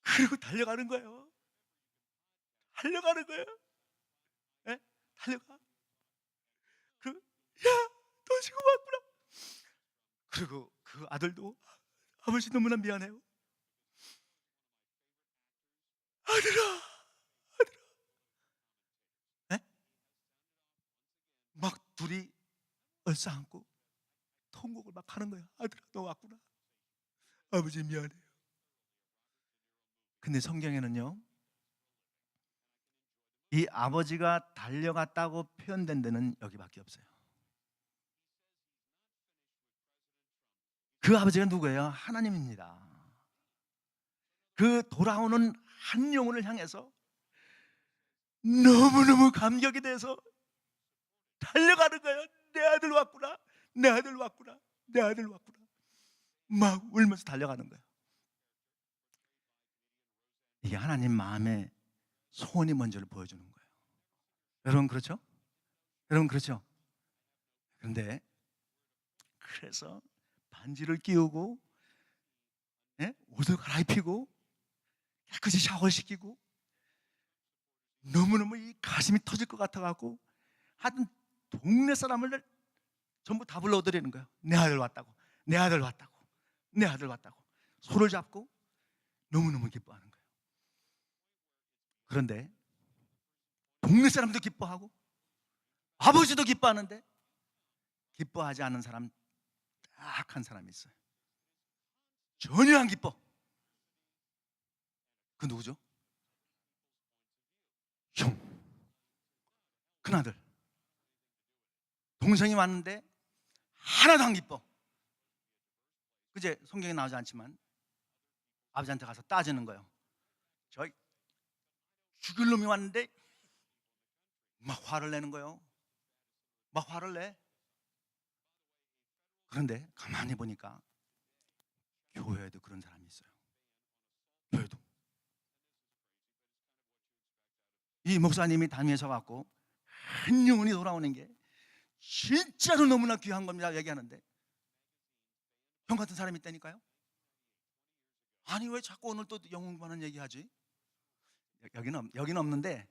그리고 달려가는 거예요. 에? 달려가. 너 지금 왔구나. 그리고 그 아들도 아버지 너무나 미안해요. 아들아. 에? 막 둘이 얼싸안고 통곡을 막 하는 거야. 아들아 너 왔구나. 아버지 미안해요. 근데 성경에는요 이 아버지가 달려갔다고 표현된 데는 여기밖에 없어요. 그 아버지가 누구예요? 하나님입니다. 그 돌아오는 한 영혼을 향해서 너무너무 감격이 돼서 달려가는 거예요. 내 아들 왔구나. 막 울면서 달려가는 거예요. 이게 하나님 마음의 소원이 뭔지를 보여주는 거예요. 여러분 그렇죠? 그런데 그래서 반지를 끼우고 옷을 갈아입히고 깨끗이 샤워시키고 너무너무 이 가슴이 터질 것 같아갖고 하여튼 동네 사람을 전부 다 불러드리는 거예요. 내 아들 왔다고 손을 잡고 너무너무 기뻐하는 거예요. 그런데 동네 사람도 기뻐하고 아버지도 기뻐하는데 기뻐하지 않는 사람 딱 한 사람이 있어요. 전혀 안 기뻐. 그 누구죠? 형, 큰아들. 동생이 왔는데 하나도 안 기뻐. 그제 성경에 나오지 않지만 아버지한테 가서 따지는 거예요. 저 죽일 놈이 왔는데 막 화를 내는 거예요. 막 화를 내. 그런데 가만히 보니까 교회에도 그런 사람이 있어요. 교회도. 이 목사님이 담임에서 갖고 한 영혼이 돌아오는 게 진짜로 너무나 귀한 겁니다. 얘기하는데 형 같은 사람이 있다니까요. 아니 왜 자꾸 오늘 또 영웅만한 얘기하지? 여기는 없는데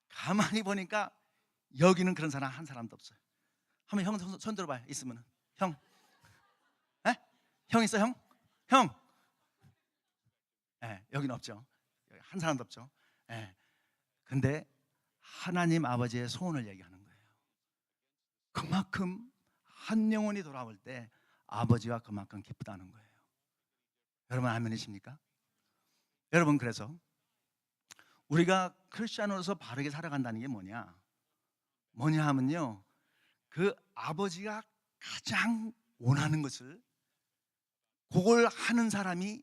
가만히 보니까 여기는 그런 사람 한 사람도 없어요. 한번 형 손 들어봐요. 있으면은 형, 에? 형 있어 형? 형, 여기는 없죠. 여기 한 사람도 없죠. 근데 하나님 아버지의 소원을 얘기하는 거예요. 그만큼 한 영혼이 돌아올 때 아버지가 그만큼 기쁘다는 거예요. 여러분 아멘이십니까? 여러분 그래서 우리가 크리스천으로서 바르게 살아간다는 게 뭐냐 하면요, 그 아버지가 가장 원하는 것을 그걸 하는 사람이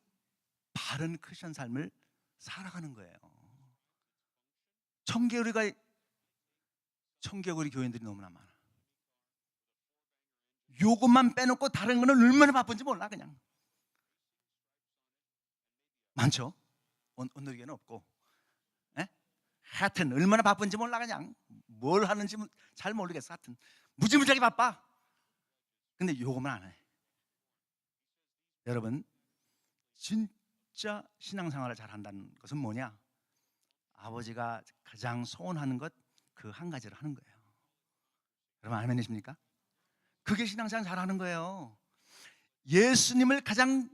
바른 크리스천 삶을 살아가는 거예요. 청개구리 교인들이 너무나 많아. 요것만 빼놓고 다른 거는 얼마나 바쁜지 몰라. 그냥 많죠. 오늘 교회는 없고, 하여튼 얼마나 바쁜지 몰라. 그냥 뭘 하는지 잘 모르겠어. 하여튼 무지무지하게 바빠. 근데 요것만 안 해. 여러분 진짜 신앙생활을 잘 한다는 것은 뭐냐? 아버지가 가장 소원하는 것 그 한 가지를 하는 거예요. 여러분 아멘이십니까? 그게 신앙생활 잘하는 거예요. 예수님을 가장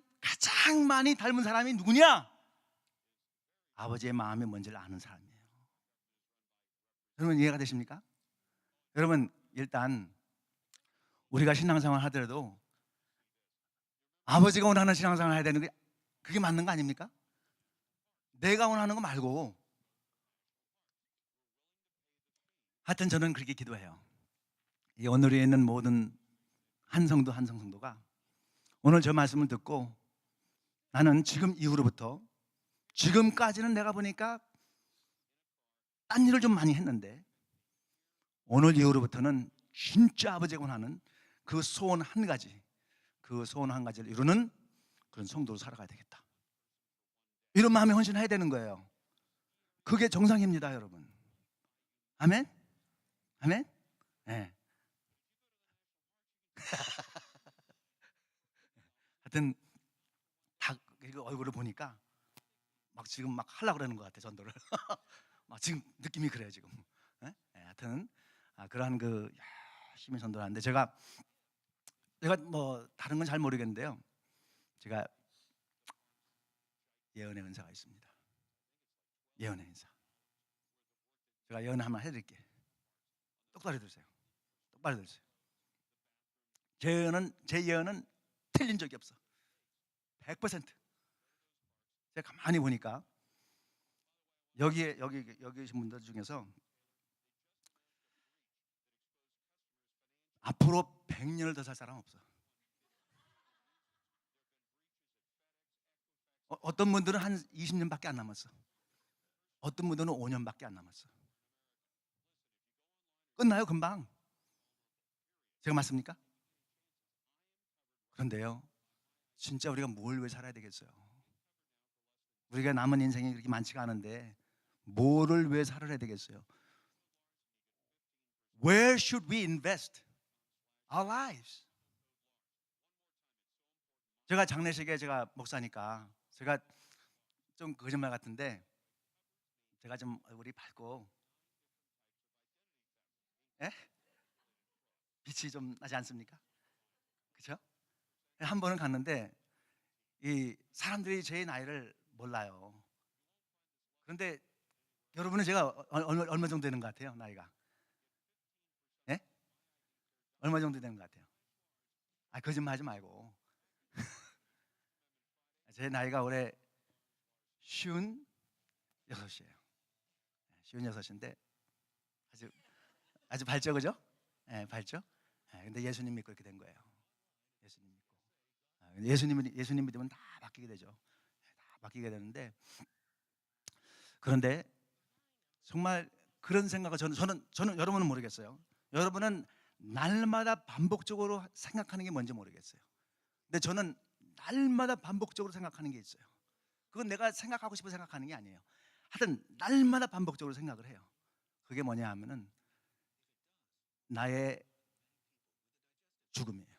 많이 닮은 사람이 누구냐? 아버지의 마음이 뭔지를 아는 사람이에요. 여러분 이해가 되십니까? 여러분 일단 우리가 신앙생활 하더라도 아버지가 원하는 신앙생활 해야 되는 게 그게 맞는 거 아닙니까? 내가 원하는 거 말고. 하여튼 저는 그렇게 기도해요. 이 오늘에 있는 모든 한 성도가 오늘 저 말씀을 듣고 나는 지금 이후로부터, 지금까지는 내가 보니까 딴 일을 좀 많이 했는데 오늘 이후로부터는 진짜 아버지가 원하는 그 소원 한 가지, 그 소원 한 가지를 이루는 그런 성도로 살아가야 되겠다, 이런 마음에 헌신해야 되는 거예요. 그게 정상입니다, 여러분. 아멘? 아멘? 네. 하여튼 다 얼굴을 보니까 막 지금 막 하려고 그러는 것 같아, 전도를. 막 지금 느낌이 그래요 지금. 하여튼 그러한 그 열심히 전도를 하는데 제가 뭐 다른 건 잘 모르겠는데요, 제가 예언의 은사가 있습니다. 예언의 은사. 제가 예언 한번 해드릴게요. 똑바로 들으세요. 똑바로 들으세요. 제 예언은 틀린 적이 없어. 100%. 제가 가만히 보니까 여기 계신 분들 중에서 앞으로 100년을 더 살 사람 없어. 어떤 분들은 한 20년밖에 안 남았어. 어떤 분들은 5년밖에 안 남았어. 끝나요 금방. 제가 맞습니까? 그런데요, 진짜 우리가 뭘 왜 살아야 되겠어요? 우리가 남은 인생이 그렇게 많지가 않은데 뭐를 왜 살아야 되겠어요? Where should we invest our lives? 제가 장례식에, 제가 목사니까 제가 좀 거짓말 같은데 제가 좀 얼굴이 밝고, 예? 빛이 좀 나지 않습니까? 그렇죠? 한 번은 갔는데 이 사람들이 제 나이를 몰라요. 그런데 여러분은 제가 얼마 정도 되는 것 같아요, 나이가? 예? 얼마 정도 되는 것 같아요? 거짓말하지 말고. 제 나이가 올해 56이에요. 56인데 아주 밝죠, 그죠? 밝죠? 근데 예수님 믿고 이렇게 된 거예요. 예수님 믿고. 예수님 믿으면 다 바뀌게 되죠. 다 바뀌게 되는데, 그런데 정말 그런 생각을 저는 여러분은 모르겠어요. 여러분은 날마다 반복적으로 생각하는 게 뭔지 모르겠어요. 근데 저는 날마다 반복적으로 생각하는 게 있어요. 그건 내가 생각하고 싶어 생각하는 게 아니에요. 하여튼 날마다 반복적으로 생각을 해요. 그게 뭐냐 하면은 나의 죽음이에요.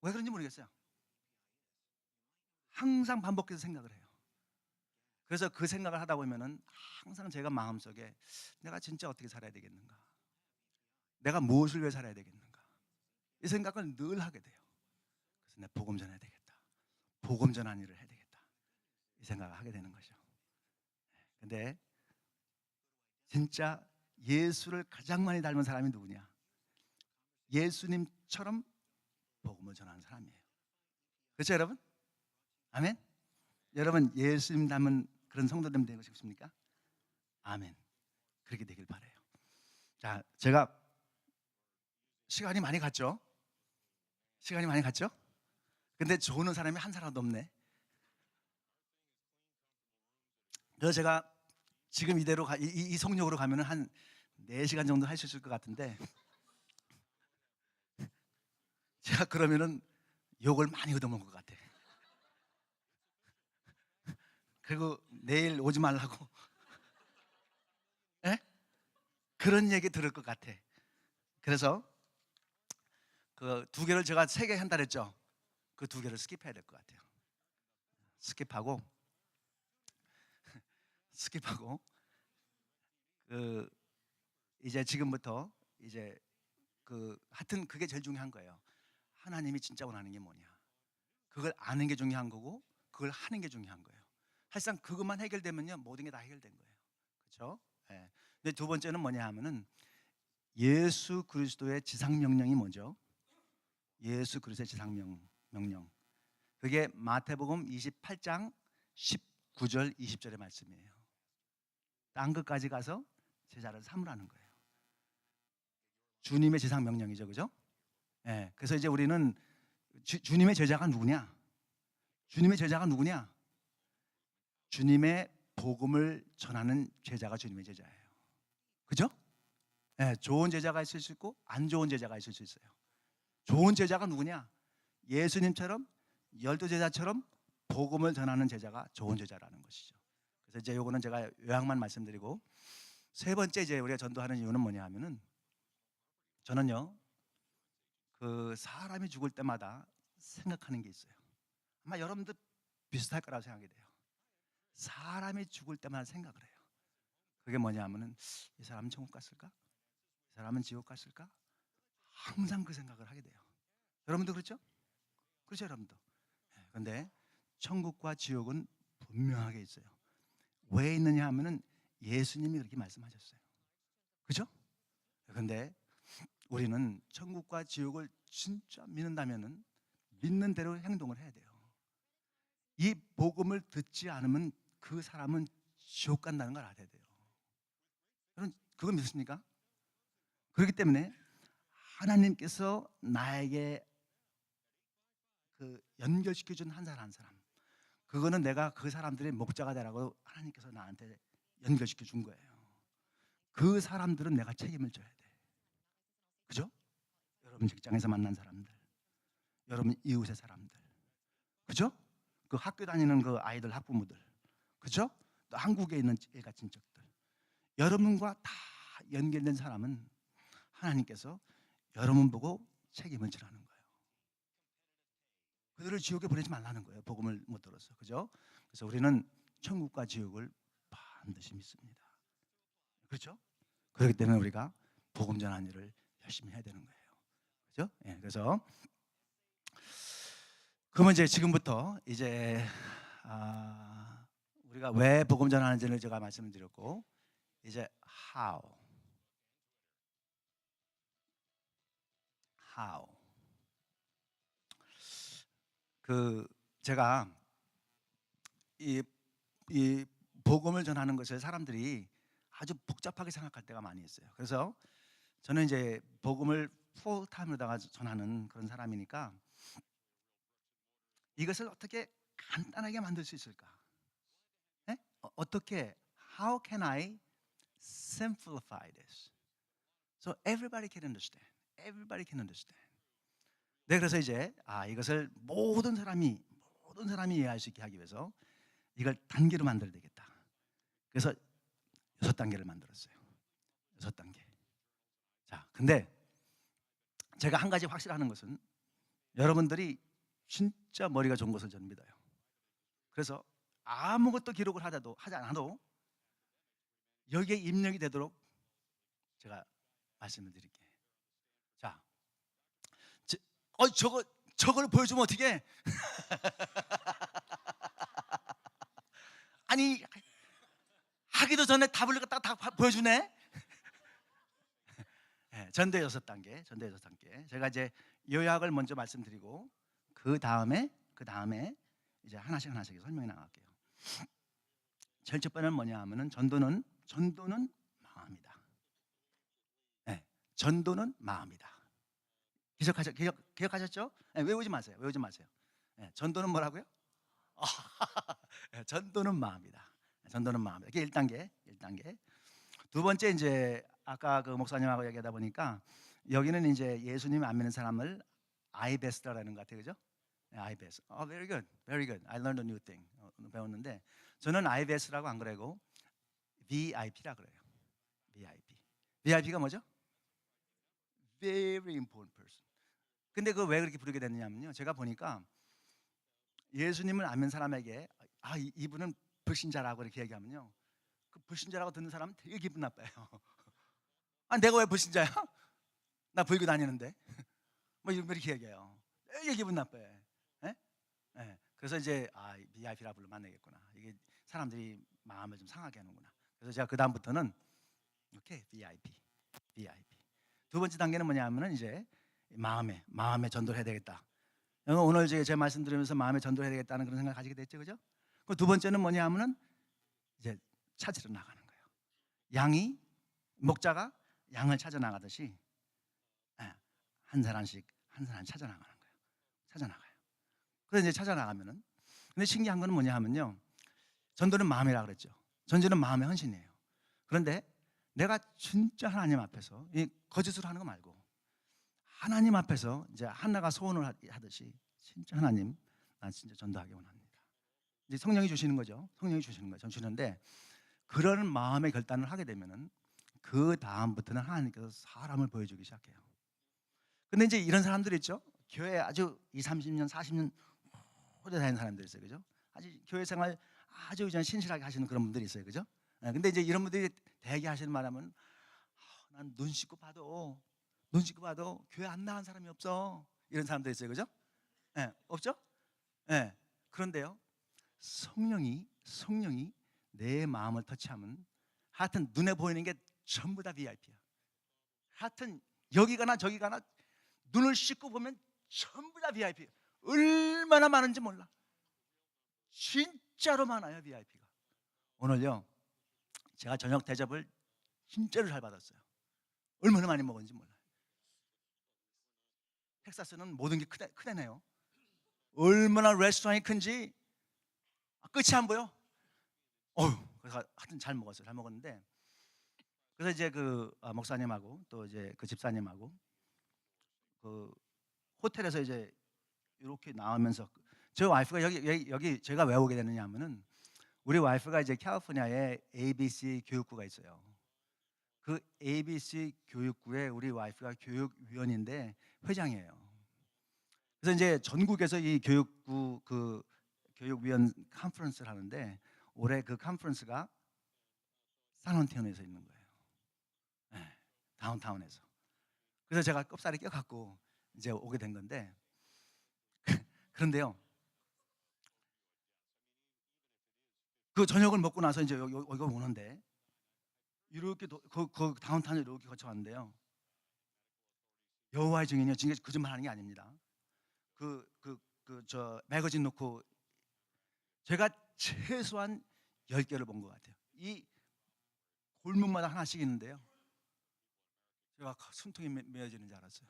왜 그런지 모르겠어요. 항상 반복해서 생각을 해요. 그래서 그 생각을 하다 보면은 항상 제가 마음속에 내가 진짜 어떻게 살아야 되겠는가? 내가 무엇을 위해 살아야 되겠는가? 이 생각을 늘 하게 돼요. 그래서 내가 복음 전해야 되겠다. 복음 전하는 일을 해야 되겠다. 이 생각을 하게 되는 거죠. 근데 진짜 예수를 가장 많이 닮은 사람이 누구냐? 예수님처럼 복음을 전하는 사람이에요. 그렇죠, 여러분? 아멘? 여러분 예수님 닮은 그런 성도들 되고 싶습니까? 아멘. 그렇게 되길 바라요. 자, 제가 시간이 많이 갔죠? 시간이 많이 갔죠? 근데 좋은 사람이 한 사람도 없네. 그래서 제가 지금 이대로 이 속력으로 가면은 한 4시간 정도 할 수 있을 것 같은데, 제가 그러면은 욕을 많이 얻어먹을 것 같아. 그리고 내일 오지 말라고 예? 그런 얘기 들을 것 같아. 그래서 그 2개를 제가 3개 한다 그랬죠. 그 2개를 스킵해야 될 것 같아요. 스킵하고 스킵하고 그 이제 지금부터 이제 하여튼 그게 제일 중요한 거예요. 하나님이 진짜 원하는 게 뭐냐. 그걸 아는 게 중요한 거고 그걸 하는 게 중요한 거예요. 사실상 그것만 해결되면요 모든 게 다 해결된 거예요. 그렇죠? 예. 근데 두 번째는 뭐냐 하면은 예수 그리스도의 지상 명령이 뭐죠? 예수 그리스도의 지상 명령. 그게 마태복음 28장 19절 20절의 말씀이에요. 땅 끝까지 가서 제자를 삼으라는 거예요. 주님의 지상 명령이죠. 그죠? 예. 그래서 이제 우리는 주님의 제자가 누구냐? 주님의 제자가 누구냐? 주님의 복음을 전하는 제자가 주님의 제자예요. 그죠? 예, 좋은 제자가 있을 수 있고 안 좋은 제자가 있을 수 있어요. 좋은 제자가 누구냐? 예수님처럼 12제자처럼 복음을 전하는 제자가 좋은 제자라는 것이죠. 그래서 이제 요거는 제가 요약만 말씀드리고, 세 번째 이제 우리가 전도하는 이유는 뭐냐 하면은, 저는요 그 사람이 죽을 때마다 생각하는 게 있어요. 아마 여러분도 비슷할 거라고 생각이 돼요. 사람이 죽을 때마다 생각을 해요. 그게 뭐냐 하면은 이 사람은 천국 갔을까? 이 사람은 지옥 갔을까? 항상 그 생각을 하게 돼요. 여러분도 그렇죠? 그렇죠, 여러분도. 그런데 천국과 지옥은 분명하게 있어요. 왜 있느냐 하면은 예수님이 그렇게 말씀하셨어요. 그죠? 그런데 우리는 천국과 지옥을 진짜 믿는다면은 믿는 대로 행동을 해야 돼요. 이 복음을 듣지 않으면 그 사람은 지옥 간다는 걸 알아야 돼요. 여러분 그거 믿습니까? 그렇기 때문에 하나님께서 나에게 연결시켜 준 한 사람 한 사람, 그거는 내가 그 사람들의 목자가 되라고 하나님께서 나한테 연결시켜 준 거예요. 그 사람들은 내가 책임을 져야 돼. 그죠? 여러분 직장에서 만난 사람들, 여러분 이웃의 사람들, 그죠? 그 학교 다니는 그 아이들 학부모들, 그죠? 또 한국에 있는 일가 친척들, 여러분과 다 연결된 사람은 하나님께서 여러분 보고 책임을 지라는 거예요. 그들을 지옥에 보내지 말라는 거예요. 복음을 못 들어서. 그죠? 그래서 우리는 천국과 지옥을 반드시 믿습니다. 그렇죠? 그렇기 때문에 우리가 복음 전하는 일을 열심히 해야 되는 거예요. 그죠? 예, 그래서 그러면 이제 지금부터 이제 우리가 왜 복음 전하는지를 제가 말씀을 드렸고, 이제 how 제가 이 복음을 전하는 것을 사람들이 아주 복잡하게 생각할 때가 많이 있어요. 그래서 저는 이제 복음을 풀타임으로다가 전하는 그런 사람이니까 이것을 어떻게 간단하게 만들 수 있을까? 예? 어떻게 How can I simplify this? So everybody can understand. Everybody can understand. 네, 그래서 이제 이것을 모든 사람이 이해할 수 있게 하기 위해서 이걸 단계로 만들어야 되겠다. 그래서 6단계를 만들었어요. 6단계. 자, 근데 제가 한 가지 확실하는 것은 여러분들이 진짜 머리가 좋은 것을 저는 믿어요. 그래서 아무것도 기록을 하지 않아도 여기에 입력이 되도록 제가 말씀을 드릴게요. 자, 저걸 보여주면 어떻게? 아니, 하기도 전에 답을 다 보여주네. 네, 전대 6단계. 제가 이제 요약을 먼저 말씀드리고 그 다음에 이제 하나씩 설명해 나갈게요. 제일 첫 번째는 뭐냐 하면은 전도는 마음이다. 네, 전도는 마음이다. 기억하셨죠? 네, 외우지 마세요. 네, 전도는 뭐라고요? 전도는 마음이다. 전도는 마음이다. 이게 1단계. 두 번째 이제 아까 그 목사님하고 얘기하다 보니까 여기는 이제 예수님 안 믿는 사람을 아이베스트라는 것 같아요. 그죠? 네, 아이베스. Very good. I learned a new thing. 배웠는데 저는 아이베스라고 안 그러고 VIP라 그래요. VIP가 뭐죠? Very important person. 근데 그 왜 그렇게 부르게 됐느냐면요. 제가 보니까 예수님을 안 믿는 사람에게 이분은 불신자라고 이렇게 얘기하면요. 그 불신자라고 듣는 사람은 되게 기분 나빠요. 내가 왜 불신자야? 나 불교 다니는데. 뭐 이렇게 얘기해요. 되게 기분 나빠요. 예? 예. 그래서 이제 VIP라 불러면 안 되겠구나. 이게 사람들이 마음을 좀 상하게 하는구나. 그래서 제가 그 다음부터는 오케이 VIP. 두 번째 단계는 뭐냐면은 이제 마음에 전도를 해야 되겠다. 오늘 제 말씀 들으면서 마음에 전도를 해야 되겠다는 그런 생각을 가지게 됐죠, 그죠? 그 두 번째는 뭐냐면은 이제 찾으러 나가는 거예요. 목자가 양을 찾아 나가듯이 한 사람씩 찾아 나가는 거예요. 그래서 이제 찾아 나가면은 근데 신기한 거는 뭐냐 하면요. 전도는 마음이라 그랬죠. 전도는 마음의 헌신이에요. 그런데 내가 진짜 하나님 앞에서 이 거짓으로 하는 거 말고 하나님 앞에서 이제 하나가 소원을 하듯이 진짜 하나님, 난 진짜 전도하기 원합니다. 이제 성령이 주시는 거죠. 전 주는데 그런 마음의 결단을 하게 되면은 그 다음부터는 하나님께서 사람을 보여주기 시작해요. 근데 이제 이런 사람들 있죠. 교회 아주 20, 30년, 40년 오래 다니는 사람들 있어요, 그죠? 아주 교회 생활 아주 그냥 신실하게 하시는 그런 분들이 있어요, 그죠? 근데 이제 이런 분들이 대개 하시는 말하면 난 눈 씻고 봐도 교회 안 나간 사람이 없어. 이런 사람들 있어요, 그죠? 없죠? 그런데요, 성령이 내 마음을 터치하면 하여튼 눈에 보이는 게 전부 다 VIP야. 하여튼 여기 가나 저기 가나 눈을 씻고 보면 전부 다 VIP야. 얼마나 많은지 몰라. 진짜로 많아요, VIP가. 오늘요, 제가 저녁 대접을 진짜로 잘 받았어요. 얼마나 많이 먹었는지 몰라요. 텍사스는 모든 게 크다네요. 얼마나 레스토랑이 큰지 끝이 안 보여. 그래서 하여튼 잘 먹었는데 그래서 이제 그 목사님하고 또 이제 그 집사님하고 그 호텔에서 이제 이렇게 나오면서 저 와이프가 여기 제가 왜 오게 됐느냐 하면은 우리 와이프가 이제 캘리포니아에 ABC 교육구가 있어요. 그 ABC 교육구에 우리 와이프가 교육위원인데 회장이에요. 그래서 이제 전국에서 이 교육구 그 교육위원 컨퍼런스를 하는데 올해 그 컨퍼런스가 산안토니오에서 있는 거예요. 다운타운에서. 그래서 제가 꼽사리 껴갖고 이제 오게 된 건데 그런데요. 그 저녁을 먹고 나서 이제 여기 오는데 이렇게 그 다운타운을 이렇게 거쳐왔는데요. 여호와의 증인이요. 진짜 거짓말하는 게 아닙니다. 저 매거진 놓고 제가 최소한 10개를 본 것 같아요. 이 골목마다 하나씩 있는데요. 제가 숨통이 메어지는 줄 알았어요.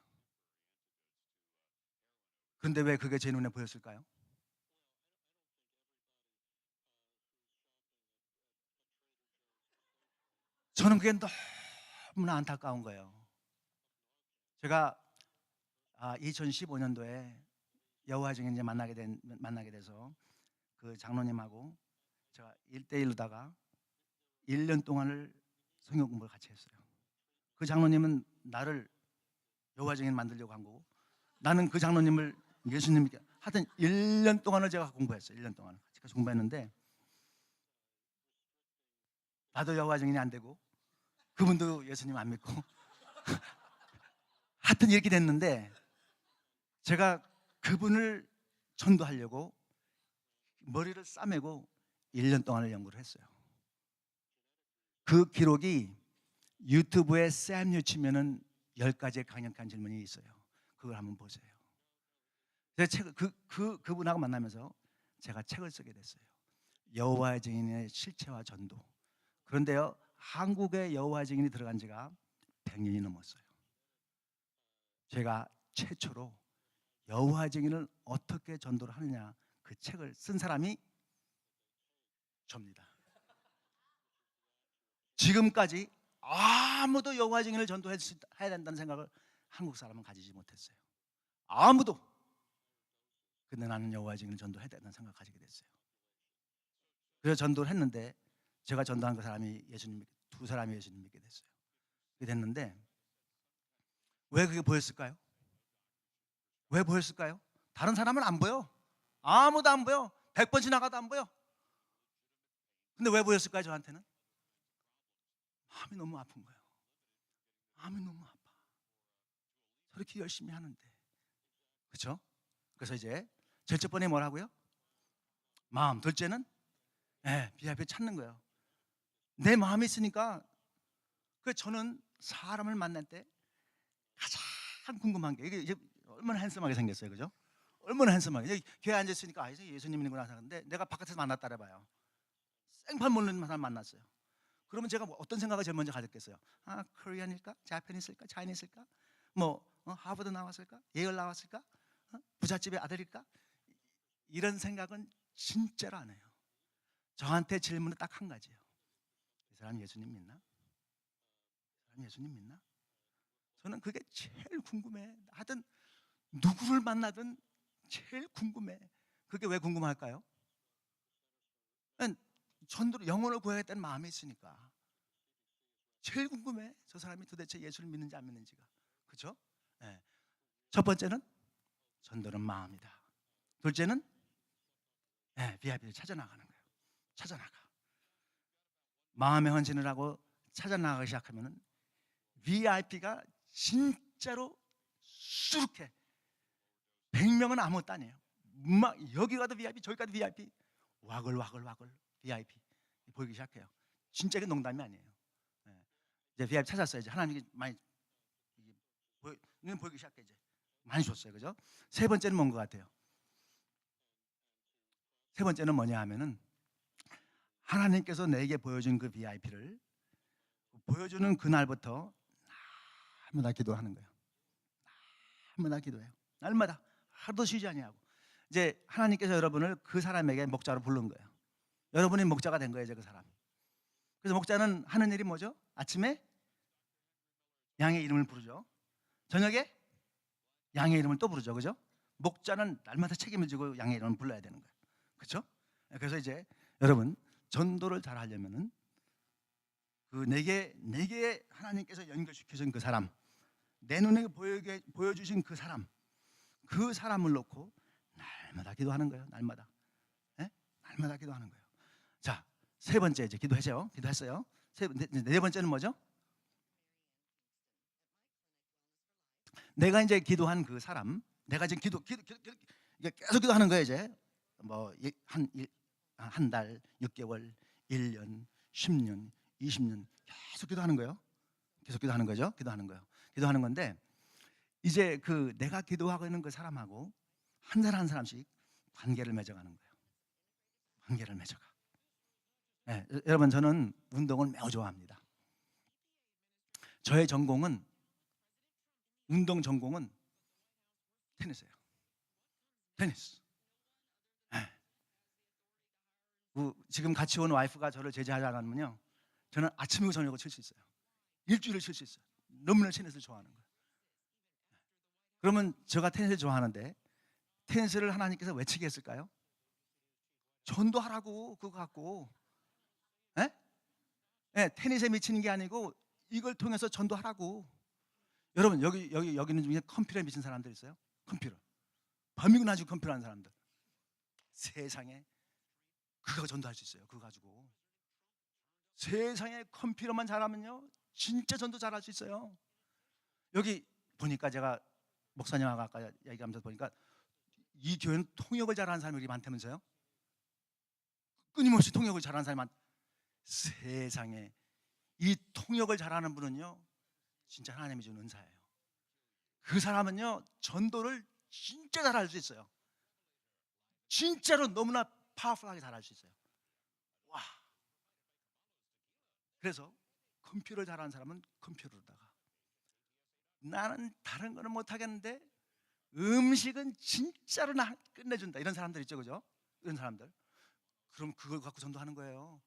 그런데 왜 그게 제 눈에 보였을까요? 저는 그게 너무나 안타까운 거예요. 제가 2015년도에 여호와 증인 만나게 돼서 그 장로님하고 제가 1대1로다가 1년 동안을 성경 공부를 같이 했어요. 그 장로님은 나를 여호와 증인 만들려고 한 거고, 나는 그 장로님을 예수님께 하여튼 1년 동안을 제가 공부했어요. 1년 동안 같이 공부했는데, 나도 여호와 증인이 안 되고 그분도 예수님 안 믿고 하여튼 이렇게 됐는데, 제가 그분을 전도하려고 머리를 싸매고 1년 동안을 연구를 했어요. 그 기록이 유튜브에 쌤유 치면은 10가지의 강력한 질문이 있어요. 그걸 한번 보세요. 제가 그분하고 만나면서 제가 책을 쓰게 됐어요. 여호와의 증인의 실체와 전도. 그런데요, 한국에 여호와의 증인이 들어간 지가 100년이 넘었어요. 제가 최초로 여호와의 증인을 어떻게 전도를 하느냐, 그 책을 쓴 사람이 접니다. 지금까지 아무도 여호와 증인을 전도해야 된다는 생각을 한국 사람은 가지지 못했어요. 아무도. 근데 나는 여호와 증인을 전도해야 된다는 생각을 가지게 됐어요. 그래서 전도를 했는데, 제가 전도한 그 사람이 두 사람이 예수님 믿게 됐어요. 그게 됐는데, 왜 그게 보였을까요? 왜 보였을까요? 다른 사람은 안 보여. 아무도 안 보여. 100번 지나가도 안 보여. 근데 왜 보였을까요? 저한테는 마음이 너무 아픈 거예요. 마음이 너무 아파. 저렇게 열심히 하는데, 그렇죠? 그래서 이제 첫째 번에 뭐라고요? 마음. 둘째는 VIP 찾는 거예요. 내 마음이 있으니까. 그 저는 사람을 만날 때 가장 궁금한 게, 이게 얼마나 핸섬하게 생겼어요, 그죠? 얼마나 핸섬하게. 여기 교회 앉아 있으니까 예수님이구나 하는데, 내가 바깥에서 만났다 해봐요. 생판 모르는 사람 만났어요. 그러면 제가 어떤 생각을 제일 먼저 가졌겠어요? 코리안일까? 자파니스일까? 차이니스일까? 하버드 나왔을까? 예일 나왔을까? 부잣집의 아들일까? 이런 생각은 진짜로 안 해요. 저한테 질문은 딱 한 가지예요. 이 사람 예수님 믿나? 이 사람 예수님 믿나? 저는 그게 제일 궁금해. 하여튼 누구를 만나든 제일 궁금해. 그게 왜 궁금할까요? 전도로 영혼을 구해야겠다는 마음이 있으니까. 제일 궁금해. 저 사람이 도대체 예수를 믿는지 안 믿는지가. 그렇죠? 네. 첫 번째는 전도는 마음이다. 둘째는 VIP를 찾아나가는 거예요. 찾아나가. 마음의 헌신을 하고 찾아나가기 시작하면은 VIP가 진짜로 수룩해. 100명은 아무것도 아니에요. 막 여기 가도 VIP, 저기 가도 VIP, 와글와글 VIP 보이기 시작해요. 진짜 농담이 아니에요. 이제 VIP 찾았어요. 이제 하나님이 많이 보이기 시작해. 이제 많이 줬어요, 그죠? 세 번째는 뭔 것 같아요? 세 번째는 뭐냐 하면은, 하나님께서 내게 보여준 그 VIP를 보여주는 그날부터 날마다 기도하는 거예요. 날마다 기도해요. 날마다 하루도 쉬지 아니하고. 이제 하나님께서 여러분을 그 사람에게 목자로 부른 거예요. 여러분이 목자가 된 거예요, 이제 그 사람. 그래서 목자는 하는 일이 뭐죠? 아침에 양의 이름을 부르죠. 저녁에 양의 이름을 또 부르죠, 그죠? 목자는 날마다 책임을 지고 양의 이름을 불러야 되는 거예요, 그렇죠? 그래서 이제 여러분, 전도를 잘 하려면은 그 내게 하나님께서 연결시켜준 그 사람, 내 눈에 보여주신 그 사람을 놓고 날마다 기도하는 거예요. 날마다. 날마다 기도하는 거예요. 자, 세 번째 이제 기도했어요. 네 번째는 뭐죠? 내가 이제 기도한 그 사람, 내가 지금 계속 기도하는 거예요. 이제 한 달, 6개월, 1년, 10년, 20년 계속 기도하는 거예요. 계속 기도하는 거죠. 기도하는 건데, 이제 그 내가 기도하고 있는 그 사람하고 한 사람 한 사람씩 관계를 맺어가는 거예요. 관계를 맺어가. 여러분, 저는 운동을 매우 좋아합니다. 저의 운동 전공은 테니스예요. 테니스. 예. 지금 같이 온 와이프가 저를 제지하지 않으면요, 저는 아침이고 저녁이고 칠 수 있어요. 일주일을 칠 수 있어요. 너무나 테니스를 좋아하는 거예요. 그러면 제가 테니스를 좋아하는데 테니스를 하나님께서 왜 치게 했을까요? 전도하라고, 그거 갖고. 예? 예, 테니스에 미치는 게 아니고 이걸 통해서 전도하라고. 여러분, 여기는 중에 컴퓨터에 미친 사람들 있어요? 컴퓨터. 밤이고 낮이고 컴퓨터 하는 사람들. 세상에 그거 전도할 수 있어요. 그거 가지고. 세상에 컴퓨터만 잘하면요, 진짜 전도 잘할 수 있어요. 여기 보니까 제가 목사님하고 아까 얘기하면서 보니까 이 교회는 통역을 잘하는 사람이 많다면서요? 끊임없이 통역을 잘하는 사람이 많. 세상에 이 통역을 잘하는 분은요, 진짜 하나님이 주는 은사예요. 그 사람은요, 전도를 진짜 잘할 수 있어요. 진짜로 너무나 파워풀하게 잘할 수 있어요. 와. 그래서 컴퓨터를 잘하는 사람은 컴퓨터로다가, 나는 다른 거는 못하겠는데 음식은 진짜로 나 끝내준다, 이런 사람들 있죠, 그죠? 이런 사람들. 그럼 그걸 갖고 전도하는 거예요.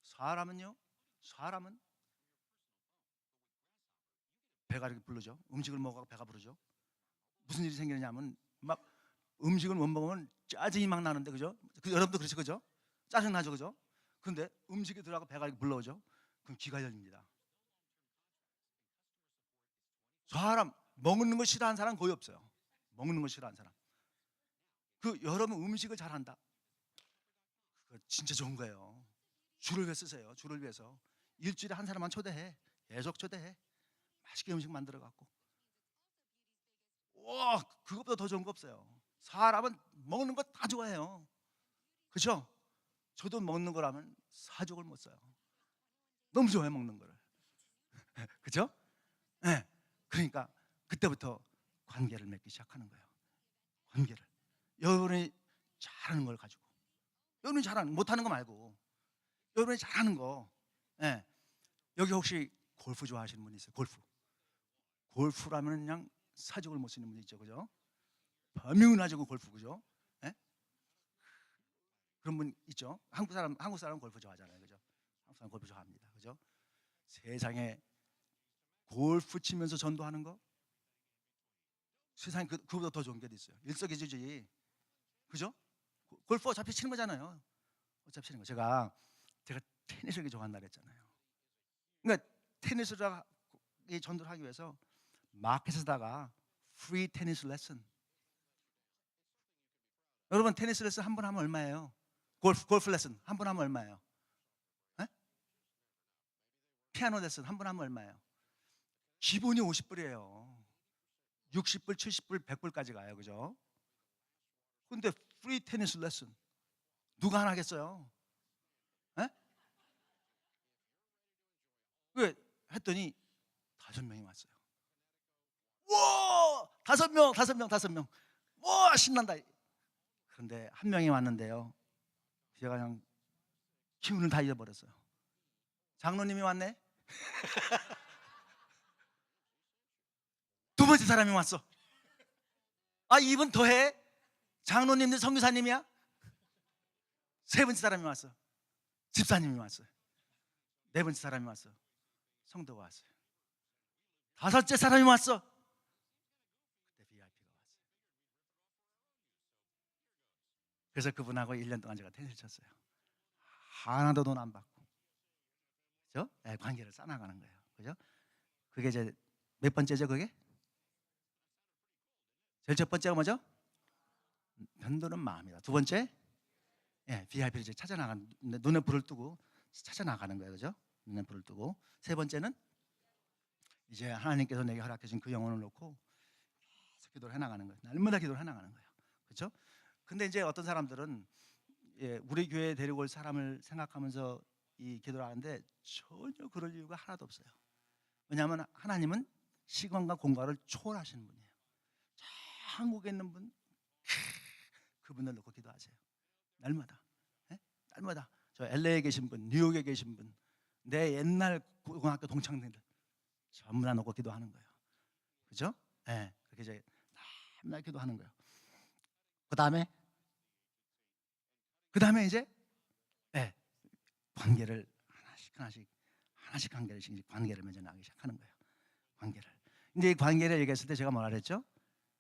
사람은 배가 이렇게 부르죠. 음식을 먹어서 배가 부르죠. 무슨 일이 생기느냐면 막 음식을 못 먹으면 짜증이 막 나는데, 그죠? 여러분도 그렇죠, 그죠? 짜증 나죠, 그죠? 그런데 음식이 들어가고 배가 이렇게 불러오죠. 그럼 기가 열립니다. 사람 먹는 거 싫어하는 사람 거의 없어요. 먹는 거 싫어하는 사람. 여러분 음식을 잘한다, 그거 진짜 좋은 거예요. 주를 위해 쓰세요. 주를 위해서 일주일에 한 사람만 초대해. 계속 초대해. 맛있게 음식 만들어 갖고. 와, 그것보다 더 좋은 거 없어요. 사람은 먹는 거 다 좋아해요. 그렇죠? 저도 먹는 거라면 사족을 못 써요. 너무 좋아해, 먹는 거를. 그렇죠? 네. 그러니까 그때부터 관계를 맺기 시작하는 거예요. 관계를. 여러분이 잘하는 걸 가지고, 여러분이 잘하는, 못하는 거 말고 여러분이 잘하는 거. 네. 여기 혹시 골프 좋아하시는 분 있어요? 골프라면 그냥 사족을 못 쓰는 분 있죠, 그죠? 범용나지고 골프, 그죠? 네? 그런 분 있죠. 한국 사람 골프 좋아하잖아요, 그죠? 한국 사람 골프 좋아합니다, 그죠? 세상에 골프 치면서 전도하는 거, 세상에 그보다 더 좋은 게 있어요. 일석이조지, 그죠? 골프 어차피 치는 거잖아요. 어차피 치는 거. 제가 테니스를 좋아한다 그랬잖아요. 그러니까 테니스를 전도를 하기 위해서 마켓에다가 프리 테니스 레슨. 여러분 테니스 레슨 한 번 하면 얼마예요? 골프 레슨 한 번 하면 얼마예요? 에? 피아노 레슨 한 번 하면 얼마예요? 기본이 50불이에요. 60불, 70불, 100불까지 가요, 그죠? 근데 프리 테니스 레슨 누가 하나 하겠어요? 에? 왜? 했더니 5명이 왔어요. 와, 5명. 와, 신난다. 그런데 한 명이 왔는데요, 제가 그냥 기운을 다 잃어버렸어요. 장로님이 왔네. 두 번째 사람이 왔어. 아, 이분 더해? 장로님들 선교사님이야? 세 번째 사람이 왔어. 집사님이 왔어요. 네 번째 사람이 왔어. 성도가 왔어요. 다섯째 사람이 왔어. 그때 VIP가 왔어요. 그래서 그분하고 1년 동안 제가 테니스 쳤어요. 하나도 돈 안 받고, 그죠? 네, 관계를 쌓아나가는 거예요, 그죠? 그게 이제 몇 번째죠, 그게? 제일 첫 번째가 뭐죠? 변도는 마음이다. 두 번째, 예, VIP를 이제 찾아나가는, 눈에 불을 뜨고 찾아나가는 거예요, 그죠? 눈에 불을 뜨고. 세 번째는 이제 하나님께서 내게 허락해 준 그 영혼을 놓고 계속 기도를 해나가는 거예요. 날마다 기도를 해나가는 거예요, 그렇죠? 근데 이제 어떤 사람들은, 예, 우리 교회에 데리고 올 사람을 생각하면서 이 기도를 하는데 전혀 그럴 이유가 하나도 없어요. 왜냐하면 하나님은 시간과 공간을 초월하시는 분이에요. 저 한국에 있는 분, 그분을 놓고 기도하세요. 날마다. 예? 날마다. 저 LA에 계신 분, 뉴욕에 계신 분, 내 옛날 고등학교 동창들 전부 다 놓고 기도하는 거예요. 그죠? 예. 그렇게 이제 맨날 기도하는 거예요. 그다음에 그다음에 이제 예, 관계를 하나씩 관계를 맺어나가기 시작하는 거예요. 관계를. 근데 이 관계를 얘기했을 때 제가 뭐라 그랬죠?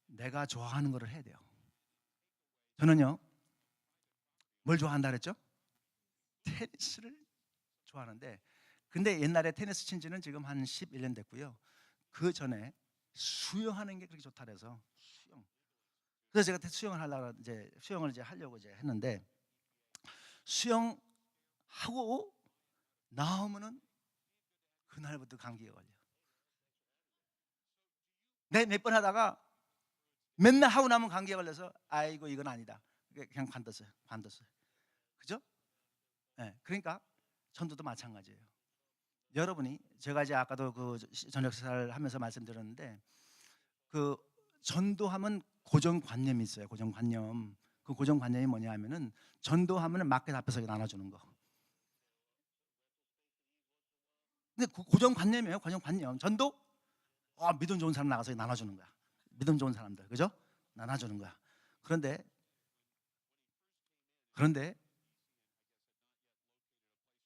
내가 좋아하는 거를 해야 돼요. 저는요, 뭘 좋아한다 그랬죠? 테니스를 좋아하는데, 근데 옛날에 테니스 친 지는 지금 한 11년 됐고요. 그 전에 수영하는 게 그렇게 좋다 그래서 수영. 그래서 제가 수영을 하려고 이제 수영을 이제 하려고 이제 했는데, 수영하고 나오면은 그날부터 감기가 걸려. 내 몇 번 하다가 맨날 하고 나면 감기가 걸려서 아이고 이건 아니다. 그냥 관뒀어요. 그죠? 예. 그러니까 전도도 마찬가지예요. 여러분이 제가 이제 아까도 그 저녁 식사를 하면서 말씀드렸는데 그 전도하면 고정관념이 있어요. 고정관념. 그 고정관념이 뭐냐 하면은 전도하면은 마켓 앞에서 나눠주는 거. 근데 고정관념이에요. 고정관념. 전도 믿음 좋은 사람 나가서 나눠주는 거야. 믿음 좋은 사람들, 그죠? 나눠주는 거야. 그런데 그런데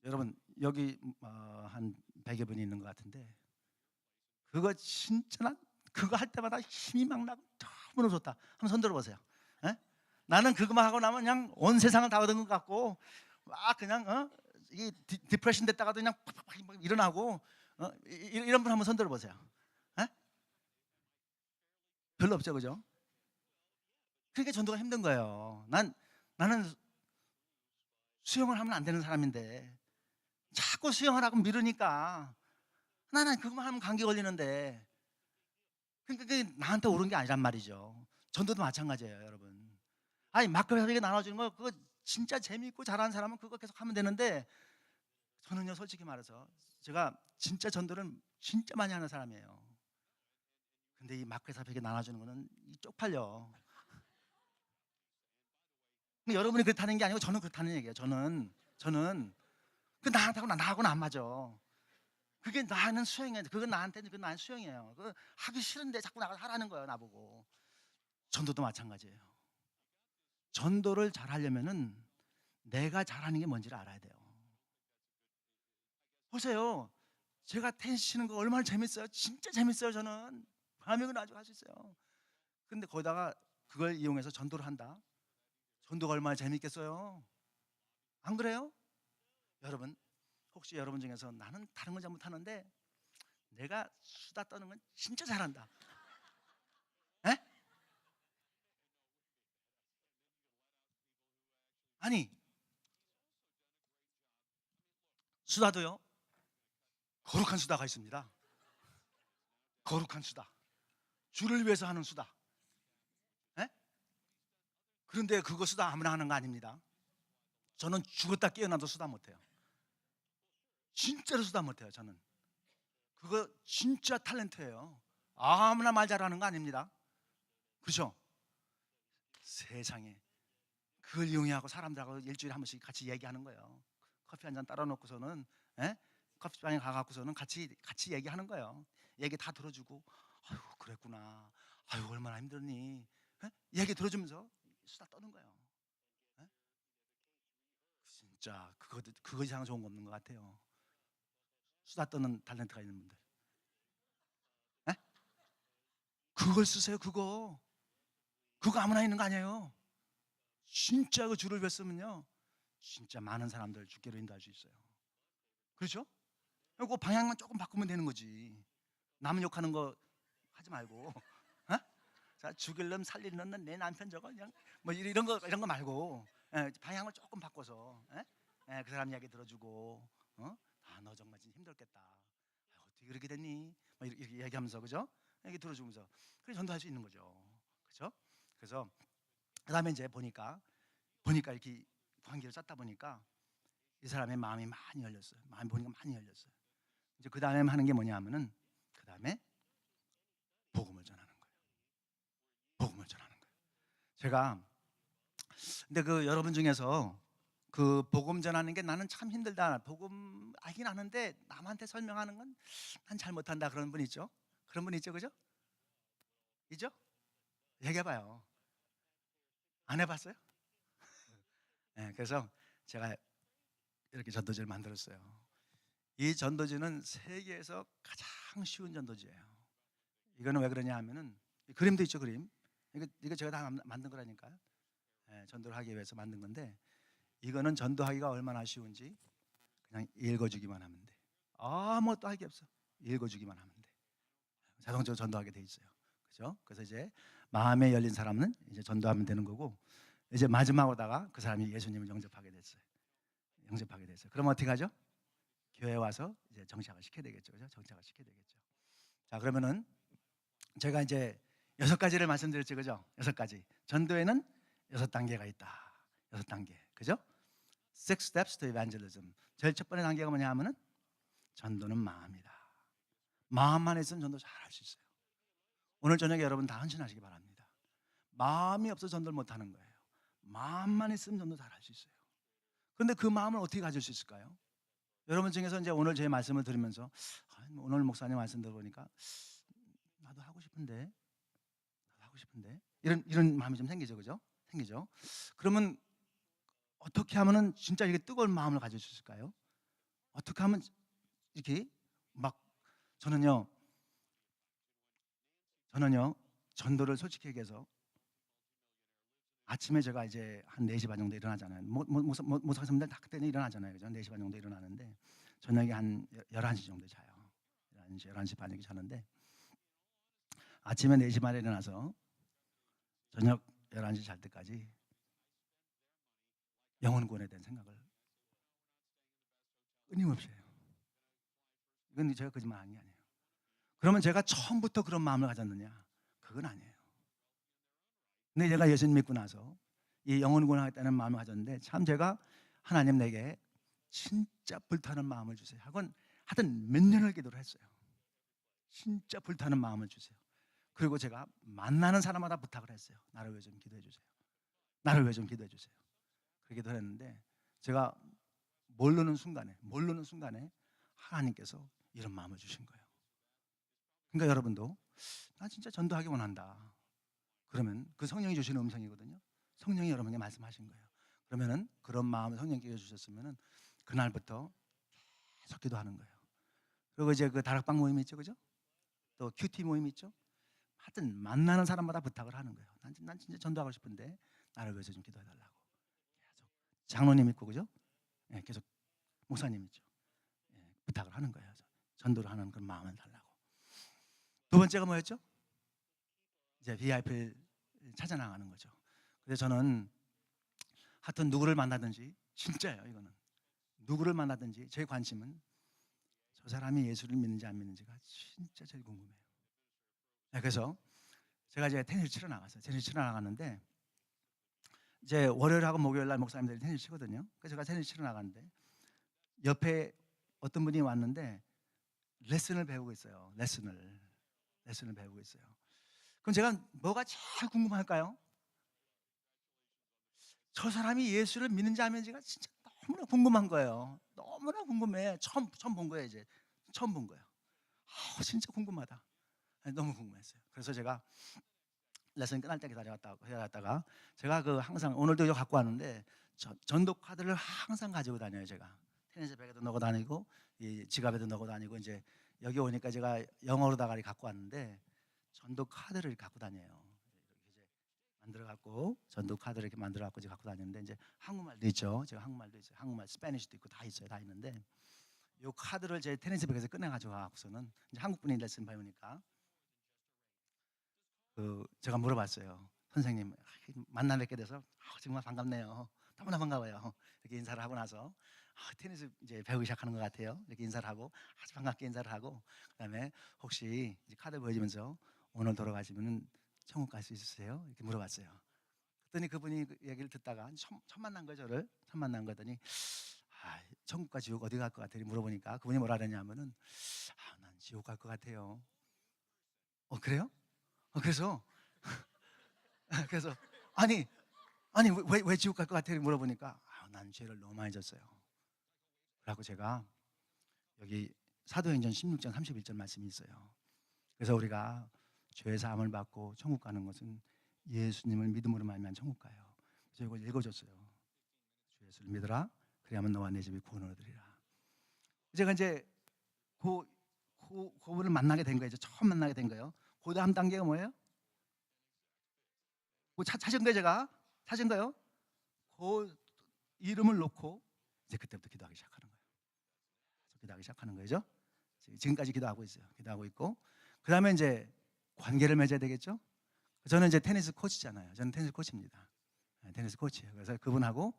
여러분 여기 한 100여 분이 있는 것 같은데 그거 진짜 난 그거 할 때마다 힘이 막 나고 너무너무 좋다. 한번 손 들어보세요. 예? 나는 그거만 하고 나면 그냥 온 세상을 다 얻은 것 같고 막 그냥 이게 디프레션 됐다가도 그냥 팍팍팍 막 일어나고 이런 분 한번 손 들어보세요. 예? 별로 없죠, 그죠? 그러니까 전도가 힘든 거예요. 나는 수영을 하면 안 되는 사람인데 자꾸 수영을 하고 미루니까 나는 그것만 하면 감기 걸리는데 그러니까 그게 나한테 옳은 게 아니란 말이죠. 전도도 마찬가지예요, 여러분. 아니 마크에게 나눠주는 거 그거 진짜 재미있고 잘하는 사람은 그거 계속 하면 되는데 저는요 솔직히 말해서 제가 진짜 전도를 진짜 많이 하는 사람이에요. 근데 이 마크에게 나눠주는 거는 쪽팔려. 근데 여러분이 그렇다는 게 아니고 저는 그렇다는 얘기예요. 저는 그 나하고는 안 맞아. 그게 나는 수영이야. 그건 나한테는 그 나는 수영이에요. 그 하기 싫은데 자꾸 나가서 하라는 거예요, 나보고. 전도도 마찬가지예요. 전도를 잘 하려면은 내가 잘하는 게 뭔지를 알아야 돼요. 보세요. 제가 테니스 치는 거 얼마나 재밌어요. 진짜 재밌어요, 저는. 밤이고 아주 할 수 있어요. 근데 거기다가 그걸 이용해서 전도를 한다. 전도가 얼마나 재밌겠어요. 안 그래요? 여러분, 혹시 여러분 중에서 나는 다른 건 잘 못하는데 내가 수다 떠는 건 진짜 잘한다. 에? 아니, 수다도요. 거룩한 수다가 있습니다. 거룩한 수다. 주를 위해서 하는 수다. 에? 그런데 그거 수다 아무나 하는 거 아닙니다. 저는 죽었다 깨어나도 수다 못해요. 진짜로 수다 못해요, 저는. 그거 진짜 탤런트예요. 아무나 말 잘하는 거 아닙니다. 그죠? 세상에. 그걸 이용해하고 사람들하고 일주일에 한 번씩 같이 얘기하는 거예요. 커피 한 잔 따라 놓고서는 에? 커피방에 가갖고서는 같이 얘기하는 거예요. 얘기 다 들어주고 아유 그랬구나. 아유 얼마나 힘들니? 에? 얘기 들어주면서 수다 떠는 거예요. 에? 진짜 그거 이상 좋은 거 없는 것 같아요. 수다 떠는 탤런트가 있는 분들. 에? 그걸 쓰세요. 그거 아무나 있는 거 아니에요. 진짜 그 줄을 뵀으면요 진짜 많은 사람들 주께로 인도할 수 있어요. 그렇죠? 그 방향만 조금 바꾸면 되는 거지. 남 욕하는 거 하지 말고, 어? 자 죽일 놈 살릴 놈은 내 남편 저거 그냥 뭐 이런 거 말고 방향을 조금 바꿔서 그 사람 이야기 들어주고, 너 정말 진짜 힘들겠다. 어떻게 그렇게 됐니? 뭐 이렇게 얘기하면서 그죠? 얘기 들어주면서 그래 전도할 수 있는 거죠. 그렇죠? 그래서 그다음에 이제 보니까 이렇게 관계를 쌓다 보니까 이 사람의 마음이 많이 열렸어요. 마음이 보니까 많이 열렸어요. 이제 그 다음에 하는 게 뭐냐 하면은 그 다음에 복음을 전하는 거예요. 복음을 전하는 거예요. 제가 근데 그 여러분 중에서 그 복음 전하는 게 나는 참 힘들다. 복음 알긴 아는데 남한테 설명하는 건 난 잘 못한다. 그런 분 있죠? 그런 분 있죠, 그죠? 있죠? 얘기해봐요. 안 해봤어요? 네, 그래서 제가 이렇게 전도지를 만들었어요. 이 전도지는 세계에서 가장 쉬운 전도지예요. 이거는 왜 그러냐 하면은 그림도 있죠, 그림. 이거 제가 다 만든 거라니까요. 예, 전도를 하기 위해서 만든 건데 이거는 전도하기가 얼마나 쉬운지 그냥 읽어주기만 하면 돼. 아무것도 할 게 없어. 읽어주기만 하면 돼. 자동적으로 전도하게 돼 있어요. 그죠? 그래서 이제 마음에 열린 사람은 이제 전도하면 되는 거고 이제 마지막으로다가 그 사람이 예수님을 영접하게 됐어요. 영접하게 됐어요. 그럼 어떻게 하죠? 교회 와서 이제 정착을 시켜야 되겠죠. 그죠? 정착을 시켜야 되겠죠. 자, 그러면은 제가 이제 6가지를 말씀드렸죠. 그죠? 6가지. 전도에는 6단계가 있다. 6단계. 그죠? Six steps to evangelism. 제일 첫 번째 단계가 뭐냐 하면은 전도는 마음이다. 마음만 있으면 전도 잘 할 수 있어요. 오늘 저녁에 여러분 다 헌신하시기 바랍니다. 마음이 없어 전도를 못 하는 거예요. 마음만 있으면 전도 잘 할 수 있어요. 그런데 그 마음을 어떻게 가질 수 있을까요? 여러분 중에서 이제 오늘 제 말씀을 들으면서 오늘 목사님 말씀 들어보니까 나도 하고 싶은데 이런 마음이 좀 생기죠, 그죠? 생기죠. 그러면 어떻게 하면은 진짜 이게 뜨거운 마음을 가질 수 있을까요? 어떻게 하면 이렇게 막 저는요 전도를 솔직히 얘기해서 아침에 제가 이제 한 4시 반 정도 일어나잖아요. 모사 선배들 다 그때는 일어나잖아요, 그죠? 4시 반 정도 일어나는데 저녁에 한 11시 정도 자요. 11시 반 이렇게 자는데 아침에 4시 반에 일어나서 저녁 11시 잘 때까지 영혼 구원에 대한 생각을 끊임없이 해요. 이건 제가 거짓말하는 게 아니에요. 그러면 제가 처음부터 그런 마음을 가졌느냐? 그건 아니에요. 근데 제가 예수님 믿고 나서 이 영혼 구원하겠다는 마음을 가졌는데 참 제가 하나님 내게 진짜 불타는 마음을 주세요. 하여튼 몇 년을 기도를 했어요. 진짜 불타는 마음을 주세요. 그리고 제가 만나는 사람마다 부탁을 했어요. 나를 위해 좀 기도해 주세요. 나를 위해 좀 기도해 주세요. 그렇게 기도를 했는데 제가 모르는 순간에 하나님께서 이런 마음을 주신 거예요. 그러니까 여러분도 나 진짜 전도하기 원한다. 그러면 그 성령이 주시는 음성이거든요. 성령이 여러분에게 말씀하신 거예요. 그러면은 그런 마음을 성령께 주셨으면은 그날부터 계속 기도하는 거예요. 그리고 이제 그 다락방 모임 있죠, 그죠? 또 큐티 모임 있죠. 하여튼 만나는 사람마다 부탁을 하는 거예요. 난 진짜 전도하고 싶은데 나를 위해서 좀 기도해달라고. 계속 장로님 있고 그죠? 예, 계속 목사님 있죠. 예, 부탁을 하는 거예요. 전도를 하는 그런 마음을 달라고. 두 번째가 뭐였죠? 이제 VIP를 찾아 나가는 거죠. 그래서 저는 하여튼 누구를 만나든지 진짜예요. 이거는 누구를 만나든지 제 관심은 저 사람이 예수를 믿는지 안 믿는지가 진짜 제일 궁금해요. 네, 그래서 제가 이제 테니스 치러 나갔어요. 테니스 치러 나갔는데 이제 월요일하고 목요일 날 목사님들이 테니스 치거든요. 그래서 제가 테니스 치러 나갔는데 옆에 어떤 분이 왔는데 레슨을 배우고 있어요. 레슨을 배우고 있어요. 그럼 제가 뭐가 제일 궁금할까요? 저 사람이 예수를 믿는지 안 믿는지가 진짜 너무나 궁금한 거예요. 너무나 궁금해. 처음 본 거예요, 이제. 처음 본 거예요. 진짜 궁금하다. 너무 궁금했어요. 그래서 제가 레슨 끝날 때 기다렸다가 제가 그 항상 오늘도 이거 갖고 왔는데 전도 카드를 항상 가지고 다녀요, 제가. 테니스 백에도 넣고 다니고 이 지갑에도 넣고 다니고 이제 여기 오니까 제가 영어로다가 갖고 왔는데 전도 카드를 갖고 다녀요. 이렇게 이제 만들어 갖고 전도 카드를 이렇게 만들어 갖고 갖고 다니는데 이제 한국말도 있죠. 제가 한국말도 있어요. 한국말, 스페니쉬도 있고 다 있어요. 다 있는데 이 카드를 제 테니스 백에서 꺼내 가지고 와서는 이제 한국 분이 레슨 배우니까 그 제가 물어봤어요. 선생님 만나 뵙게 돼서 정말 반갑네요. 너무나 반가워요. 이렇게 인사를 하고 나서 테니스 이제 배우기 시작하는 것 같아요. 이렇게 인사를 하고 아주 반갑게 인사를 하고 그다음에 혹시 이제 카드 보여주면서 오늘 돌아가시면 천국 갈 수 있으세요? 이렇게 물어봤어요. 그랬더니 그분이 그 얘기를 듣다가 처음 만난 거죠, 저를 처음 만난 거더니 천국과 지옥 어디 갈 것 같아요? 물어보니까 그분이 뭐라 그러냐면은 난 지옥 갈 것 같아요. 그래요? 그래서 그래서 아니 왜 지옥 갈 것 같아요? 물어보니까 난 죄를 너무 많이 졌어요. 그래갖고 제가 여기 사도행전 16장 31절 말씀이 있어요. 그래서 우리가 죄 사함을 받고 천국 가는 것은 예수님을 믿음으로 말미암아 천국 가요. 그래서 이걸 읽어줬어요. 주 예수를 믿어라. 그래야만 너와 내 집이 구원을 얻으리라. 제가 이제 그분을 만나게 된 거예요. 처음 만나게 된 거예요. 그 다음 단계가 뭐예요? 찾은 거예요. 제가 찾은 거예요. 그 이름을 놓고 이제 그때부터 기도하기 시작하는 거예요. 기도하기 시작하는 거죠. 지금까지 기도하고 있어요. 기도하고 있고, 그 다음에 이제 관계를 맺어야 되겠죠. 저는 이제 테니스 코치잖아요. 저는 테니스 코치입니다. 테니스 코치예요. 그래서 그분하고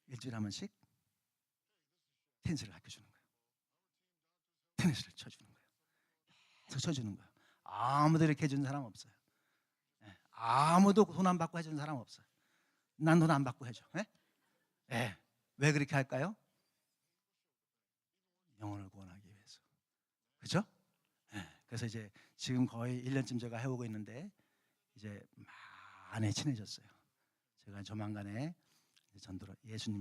일주일에 한 번씩 테니스를 가르쳐 주는 거예요. 테니스를 쳐주는 거예요. 계속 쳐주는 거예요. 아무도 이렇게 해주는 사람 없어요. 아무도 돈 안 받고 해주는 사람 없어요. 난 돈 안 받고 해줘. 왜 그렇게 할까요? 영혼을 구원하기 위해서. 그렇죠? 그래서 이제 지금 거의 1년쯤 제가 해오고 있는데 이제 많이 친해졌어요. 제가 조만간에 전도로 예수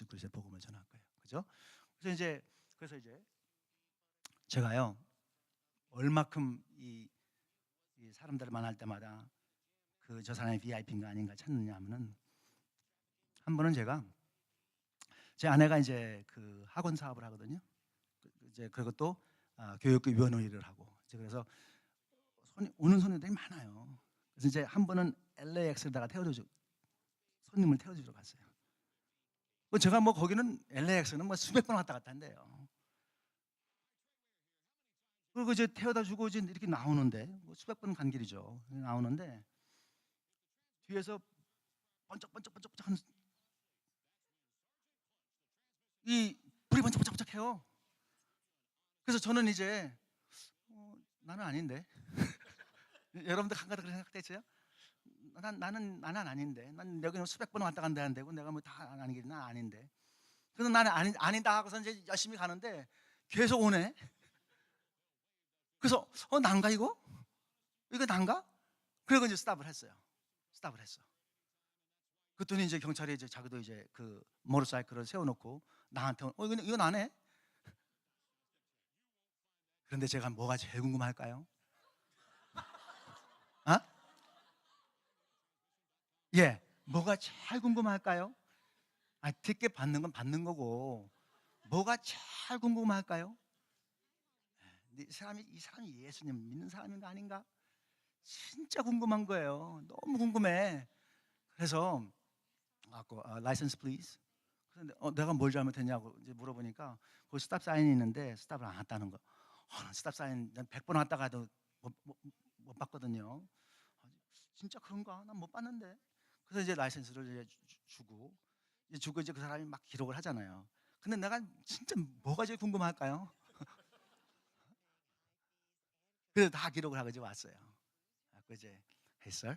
그리스도의 복음을 전할 거예요. 그죠? 그래서 이제 제가요 얼마큼 이 사람들을 만날 때마다 저 사람이 VIP인가 아닌가 찾느냐 하면은, 한 번은 제 아내가 이제 그 학원 사업을 하거든요. 이제 그것도 교육부 위원 일을 하고, 그래서 오는 손님들이 많아요. 그래서 이제 한 번은 LAX에다가 손님을 태워주러 갔어요. 제가 뭐 거기는 LAX는 뭐 수백 번 왔다 갔다 한대요. 그리고 이제 태워다 주고 이제 이렇게 나오는데, 뭐 수백 번 간 길이죠. 나오는데 뒤에서 번쩍번쩍번쩍 이 불이 번쩍번쩍해요. 그래서 저는 이제 나는 아닌데 여러분들 한가닥 그렇게 생각됐어요? 나는 아닌데, 난 여기는 수백 번 왔다 간다 한데고 내가 뭐 다 아니겠지, 난 아닌데. 그래서 나는 아니다 하고서 이제 열심히 가는데 계속 오네. 그래서 난가 이거 난가? 그리고 이제 스탑을 했어요. 그랬더니 이제 경찰이 이제 자기도 이제 그 모터사이클을 세워놓고 나한테 이거 나네. 그런데 제가 뭐가 제일 궁금할까요? 뭐가 제일 궁금할까요? 티켓 받는 건 받는 거고 뭐가 제일 궁금할까요? 이 사람이 예수님 믿는 사람인가 아닌가? 진짜 궁금한 거예요. 너무 궁금해. 그래서 라이선스 플리즈. 그런데 내가 뭘 잘못했냐고 이제 물어보니까 그 스탑 사인이 있는데 스탑을 안 했다는 거. 스탑 사인 난 100번 왔다가도 못 봤거든요. 진짜 그런가? 난 못 봤는데. 그래서 이제 라이선스를 이제 주고 이제 그 사람이 막 기록을 하잖아요. 근데 내가 진짜 뭐가 제일 궁금할까요? 그래서 다 기록을 하고 이제 왔어요. 그 이제 Hey sir,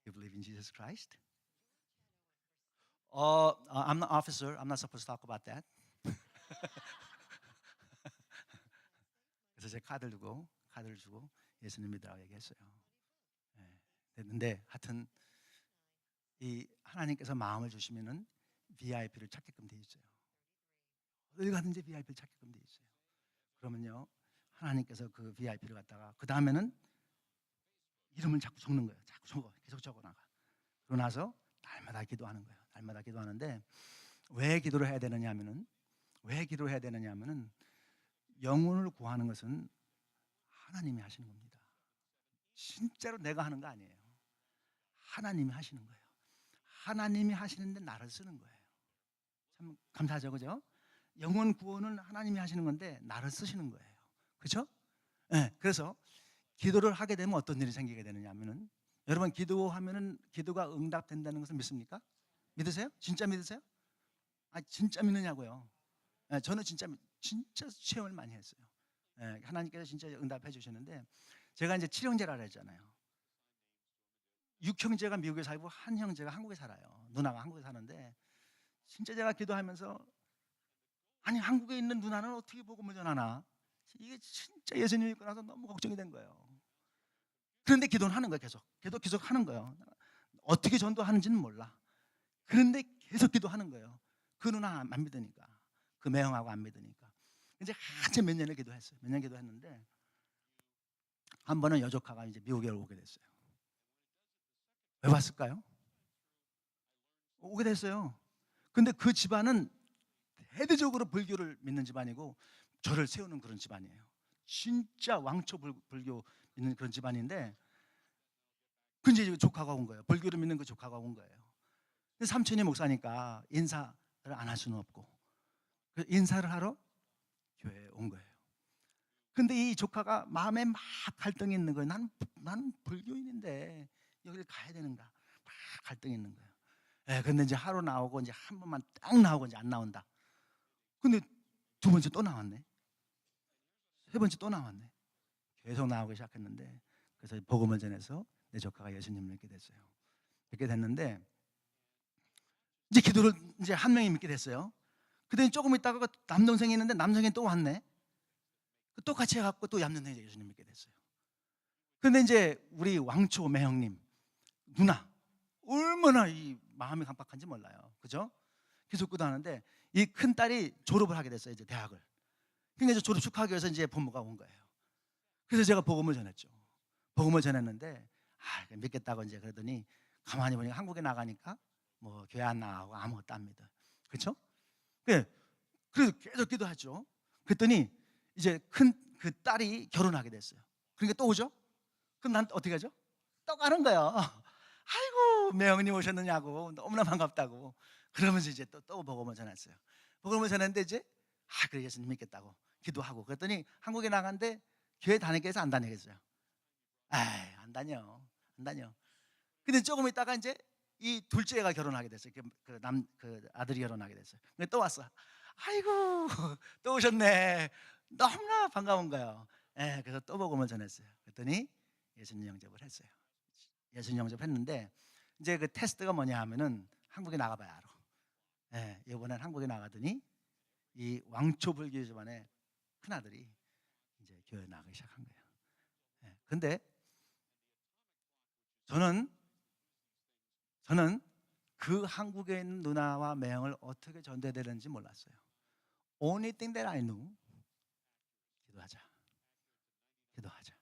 you believe in Jesus Christ? I'm not officer. I'm not supposed to talk about that. 그래서 제 카드를 주고 예수님 믿으라고 얘기했어요. 됐는데 하여튼 이 하나님께서 마음을 주시면은 VIP를 찾게끔 돼 있어요. 어디 가든지 VIP를 찾게끔 돼 있어요. 그러면요 하나님께서 그 VIP를 갖다가 그 다음에는 이름을 자꾸 적는 거예요. 계속 적어 나가. 그러고 나서 날마다 기도하는 거예요. 날마다 기도하는데 왜 기도를 해야 되느냐면은 영혼을 구하는 것은 하나님이 하시는 겁니다. 진짜로 내가 하는 거 아니에요. 하나님이 하시는 거예요. 하나님이 하시는데 나를 쓰는 거예요. 참 감사하죠, 그죠? 영혼 구원은 하나님이 하시는 건데 나를 쓰시는 거예요. 그렇죠? 그래서 기도를 하게 되면 어떤 일이 생기게 되느냐면은, 여러분 기도하면은 기도가 응답된다는 것을 믿습니까? 믿으세요? 진짜 믿으세요? 진짜 믿느냐고요? 저는 진짜 체험을 많이 했어요. 하나님께서 진짜 응답해 주시는데, 제가 이제 7형제라 했잖아요. 6형제가 미국에 살고 한 형제가 한국에 살아요. 누나가 한국에 사는데 진짜 제가 기도하면서 한국에 있는 누나는 어떻게 복음을 전하나, 이게 진짜 예수님 믿고 나서 너무 걱정이 된 거예요. 그런데 기도는 하는 거예요. 계속 하는 거예요. 어떻게 전도하는지는 몰라. 그런데 계속 기도하는 거예요. 그 누나 안 믿으니까, 그 매형하고 안 믿으니까. 이제 한참 몇 년을 기도했어요. 몇 년 기도했는데 한 번은 여조카가 이제 미국에 오게 됐어요. 왜 왔을까요? 오게 됐어요. 근데 그 집안은 대대적으로 불교를 믿는 집안이고 저를 세우는 그런 집안이에요. 진짜 왕초 불교 믿는 그런 집안인데, 그 이제 조카가 온 거예요. 불교를 믿는 그 조카가 온 거예요. 근데 삼촌이 목사니까 인사를 안 할 수는 없고, 그래서 인사를 하러 교회에 온 거예요. 근데 이 조카가 마음에 막 갈등이 있는 거예요. 난 불교인인데 여기를 가야 되는가? 막 갈등이 있는 거예요. 예, 근데 이제 하루 나오고 이제 한 번만 딱 나오고 이제 안 나온다. 근데 두 번째 또 나왔네. 세 번째 또 나왔네. 계속 나오기 시작했는데, 그래서 복음을 전해서 내 조카가 예수님을 믿게 됐어요. 믿게 됐는데 이제 기도를 이제 한 명이 믿게 됐어요. 그랬더니 조금 있다가 남동생이 있는데 남동생이 또 왔네. 똑같이 해갖고 또 남동생이 예수님 믿게 됐어요. 근데 이제 우리 왕초 매형님 누나 얼마나 이 마음이 깜빡한지 몰라요. 그죠? 계속 기도하는데 이 큰 딸이 졸업을 하게 됐어요. 이제 대학을. 그러니까 이제 졸업 축하하기 위해서 이제 부모가 온 거예요. 그래서 제가 복음을 전했죠. 복음을 전했는데 믿겠다고 이제 그러더니 가만히 보니까 한국에 나가니까 뭐 교회 안 나가고 아무것도 안 믿어. 그렇죠? 그래서 계속 기도하죠. 그랬더니 이제 큰 그 딸이 결혼하게 됐어요. 그러니까 또 오죠? 그럼 난 어떻게 하죠? 또 가는 거예요. 아이고 매형님 오셨느냐고 너무나 반갑다고. 그러면서 이제 또 복음을 전했어요. 복음을 전했는데 이제 그래 예수님 믿겠다고 기도하고 그랬더니 한국에 나갔는데 교회 다니게 해서 안 다니겠어요. 안 다녀. 안 다녀. 근데 조금 있다가 이제 이 둘째가 결혼하게 됐어요. 그 아들이 결혼하게 됐어요. 근데 또 왔어. 아이고 또 오셨네. 너무나 반가운 거예요. 그래서 또 복음을 전했어요. 그랬더니 예수님 영접을 했어요. 예수님 영접했는데 이제 그 테스트가 뭐냐 하면은 한국에 나가봐야 알아. 이번엔 한국에 나가더니 이 왕초 불교 집안의 큰 아들이 이제 교회 나가기 시작한 거예요. 근데 저는 그 한국에 있는 누나와 매형을 어떻게 전대되는지 몰랐어요. Only thing that I knew, 기도하자. 기도하자.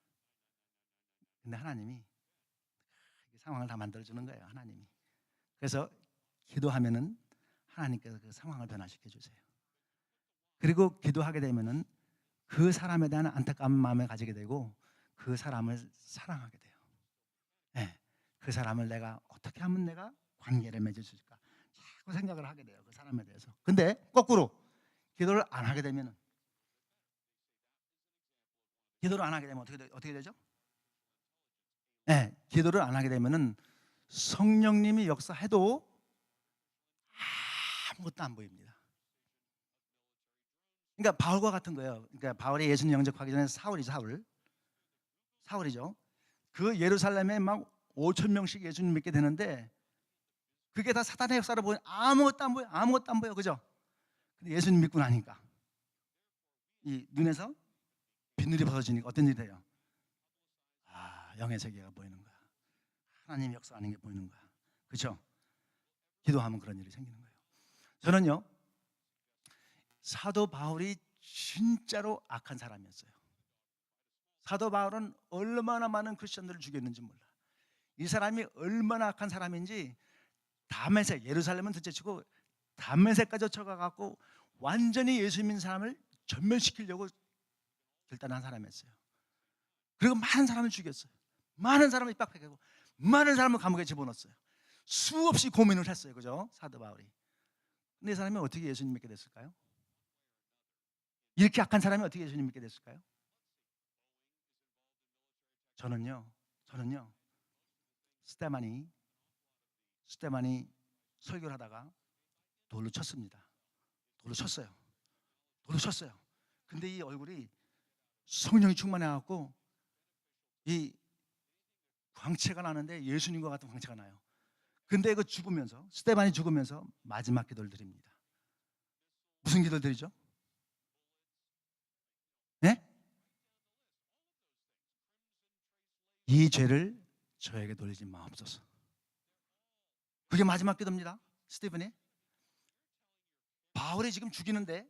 근데 하나님이 상황을 다 만들어주는 거예요. 하나님이. 그래서 기도하면은 하나님께서 그 상황을 변화시켜 주세요. 그리고 기도하게 되면은 그 사람에 대한 안타까운 마음을 가지게 되고 그 사람을 사랑하게 돼요. 그 사람을 내가 어떻게 하면 내가 관계를 맺을 수 있을까 자꾸 생각을 하게 돼요. 그 사람에 대해서. 근데 거꾸로 기도를 안 하게 되면은 어떻게 되죠? 기도를 안 하게 되면은 성령님이 역사해도 아무것도 안 보입니다. 그러니까 바울과 같은 거예요. 그러니까 바울이 예수님 영접하기 전에 사울이죠. 그 예루살렘에 막 5천 명씩 예수님 믿게 되는데 그게 다 사단의 역사로 보니 아무것도 안 보여. 그죠? 근데 예수님 믿고 나니까 이 눈에서 빗물이 벗어지니까 어떤 일이 돼요? 영의 세계가 보이는 거야. 하나님 역사하는 게 보이는 거야. 그렇죠? 기도하면 그런 일이 생기는 거예요. 저는요 사도 바울이 진짜로 악한 사람이었어요. 사도 바울은 얼마나 많은 크리스천들을 죽였는지 몰라. 이 사람이 얼마나 악한 사람인지 다메섹, 예루살렘은 둘째치고 다메섹까지 쫓아가갖고 완전히 예수 믿는 사람을 전멸시키려고 결단한 사람이었어요. 그리고 많은 사람을 죽였어요. 많은 사람을 입박하고 많은 사람을 감옥에 집어넣었어요. 수없이 고민을 했어요. 그죠? 사도 바울이. 근데 이 사람이 어떻게 예수님 믿게 됐을까요? 이렇게 악한 사람이 어떻게 예수님 믿게 됐을까요? 저는요 스테반이 설교를 하다가 돌로 쳤습니다. 돌로 쳤어요. 근데 이 얼굴이 성령이 충만해갖고 이 광채가 나는데 예수님과 같은 광채가 나요. 근데 그 스테반이 죽으면서 마지막 기도를 드립니다. 무슨 기도를 드리죠? 네? 이 죄를 저에게 돌리지 마옵소서. 그게 마지막 기도입니다. 스티븐이 바울이 지금 죽이는데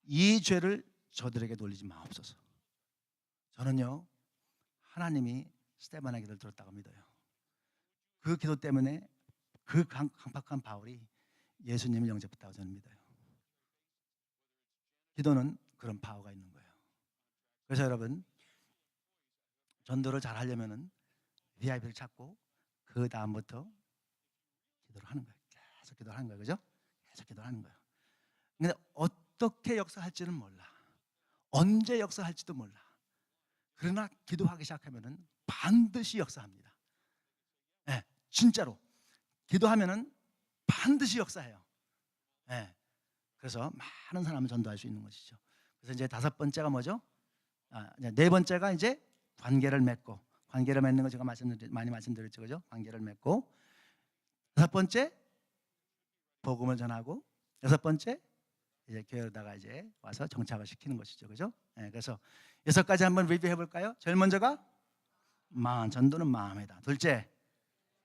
이 죄를 저들에게 돌리지 마옵소서. 저는요 하나님이 스테반의 기도를 들었다고 믿어요. 그 기도 때문에 그 강팍한 바울이 예수님을 영접했다고 저는 믿어요. 기도는 그런 파워가 있는 거예요. 그래서 여러분, 전도를 잘 하려면은 VIP를 찾고 그 다음부터 기도를 하는 거예요. 계속 기도를 하는 거예요. 그죠? 계속 기도를 하는 거예요. 근데 어떻게 역사할지는 몰라. 언제 역사할지도 몰라. 그러나 기도하기 시작하면은 반드시 역사합니다. 네, 진짜로 기도하면은 반드시 역사해요. 네, 그래서 많은 사람을 전도할 수 있는 것이죠. 그래서 이제 다섯 번째가 뭐죠? 네 번째가 이제 관계를 맺고, 관계를 맺는 거 제가 많이 말씀드렸죠, 그죠? 관계를 맺고, 다섯 번째 복음을 전하고, 여섯 번째 이제 교회로다가 이제 와서 정착을 시키는 것이죠, 그죠? 네, 그래서 여섯 가지 한번 리뷰해 볼까요? 제일 먼저가 전도는 마음이다. 둘째,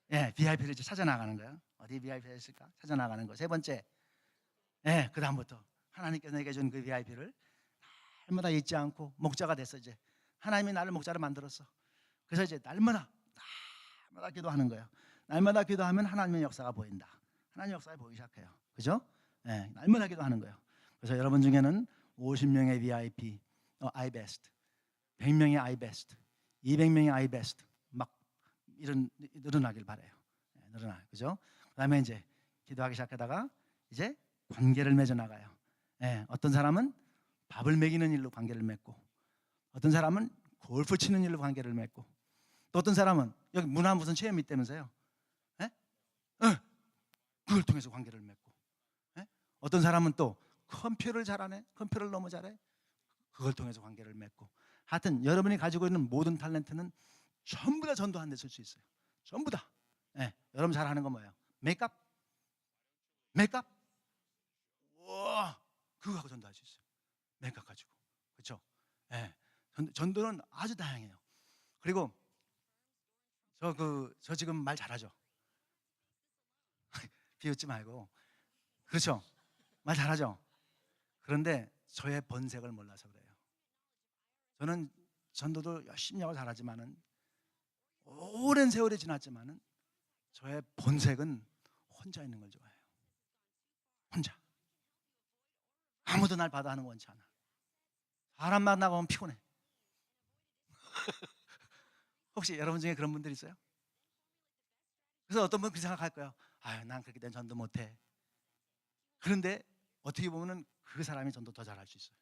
VIP를 이제 찾아 나가는 거예요. 어디 VIP가 있을까? 찾아 나가는 거. 세 번째, 그 다음부터 하나님께서 내게 준 그 VIP를 날마다 잊지 않고 목자가 됐어. 이제 하나님이 나를 목자로 만들었어. 그래서 이제 날마다 기도하는 거예요. 날마다 기도하면 하나님의 역사가 보인다. 하나님의 역사가 보이기 시작해요. 그죠? 날마다 기도하는 거예요. 그래서 여러분 중에는 50명의 VIP, iBest, 100명의 iBest, 200명의 iBest 막 늘어나길 바래요. 늘어나요. 그죠? 그다음에 이제 기도하기 시작하다가 이제 관계를 맺어 나가요. 어떤 사람은 밥을 먹이는 일로 관계를 맺고, 어떤 사람은 골프 치는 일로 관계를 맺고, 또 어떤 사람은 여기 문화 무슨 체험이 있다면서요. 그걸 통해서 관계를 맺고, 어떤 사람은 또 컴퓨터를 잘하네, 컴퓨터를 너무 잘해, 그걸 통해서 관계를 맺고. 하여튼 여러분이 가지고 있는 모든 탤런트는 전부 다 전도하는 데 쓸 수 있어요. 전부 다. 여러분 잘하는 거 뭐예요? 메이크업? 와, 그거 하고 전도할 수 있어요. 메이크업 가지고. 그렇죠? 전도는 아주 다양해요. 그리고 저 지금 말 잘하죠? 비웃지 말고. 그렇죠? 말 잘하죠? 그런데 저의 본색을 몰라서 그래요. 저는 전도도 열심히 하고 잘하지만은, 오랜 세월이 지났지만은 저의 본색은 혼자 있는 걸 좋아해요. 혼자. 아무도 날 받아하는 거 원치 않아. 사람 만나고 피곤해. 혹시 여러분 중에 그런 분들 있어요? 그래서 어떤 분은 그렇게 생각할 거예요. 난 그렇게 된 전도 못해. 그런데 어떻게 보면은 그 사람이 전도 더 잘할 수 있어요.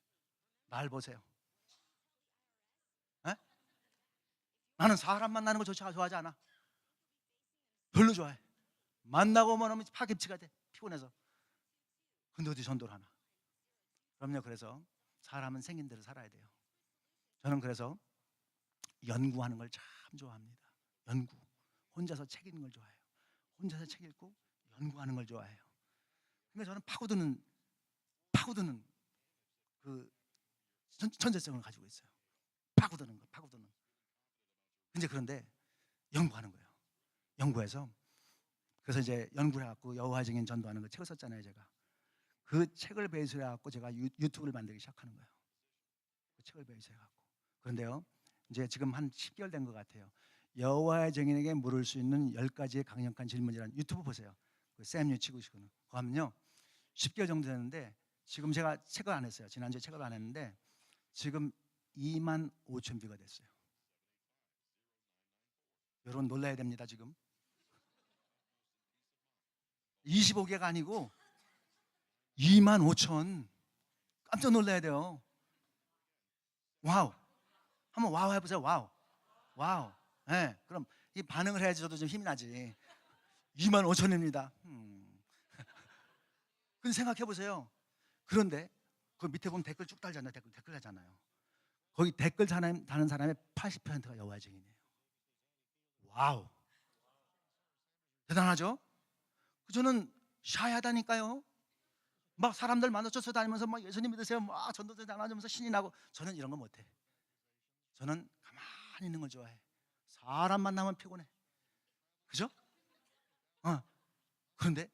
날 보세요. 나는 사람 만나는 거 좋아하지 않아. 별로 좋아해. 만나고 뭐하면 파김치가 돼. 피곤해서. 근데 어디 전도를 하나? 그럼요. 그래서 사람은 생긴 대로 살아야 돼요. 저는 그래서 연구하는 걸 참 좋아합니다. 연구. 혼자서 책 읽는 걸 좋아해요. 혼자서 책 읽고 연구하는 걸 좋아해요. 그러니까 저는 파고드는 그 천재성을 가지고 있어요. 파고드는 거. 이제 그런데 연구하는 거예요. 연구해서, 그래서 이제 연구를 해갖고 여호와의 증인 전도하는 거 책을 썼잖아요, 제가. 그 책을 베이스로 해갖고 제가 유튜브를 만들기 시작하는 거예요. 그 책을 베이스로 해갖고. 그런데요, 이제 지금 한 10개월 된 것 같아요. 여호와의 증인에게 물을 수 있는 10가지의 강력한 질문이라는 유튜브 보세요. 샘 유치구시고는. 그거 하면요, 10개월 정도 됐는데, 지금 제가 책을 안 했어요. 지난주에 책을 안 했는데 지금 2만 5천 뷰가 됐어요. 여러분 놀라야 됩니다. 지금 25개가 아니고 2만 5천. 깜짝 놀라야 돼요. 와우. 한번 와우 해보세요. 와우. 그럼 이 반응을 해야지 저도 좀 힘이 나지. 2만 5천입니다. 근데 생각해 보세요. 그런데 그 밑에 보면 댓글 쭉 달잖아요. 댓글 하잖아요. 거기 댓글 다는 사람의 80%가 여호와의 증인이에요. 와우. 대단하죠? 저는 샤이하다니까요. 막 사람들 만나 쫓아다니면서 막 예수님 믿으세요, 막 전도들 나눠주면서 신이 나고. 저는 이런 거 못해. 저는 가만히 있는 걸 좋아해. 사람 만나면 피곤해. 그죠? 그런데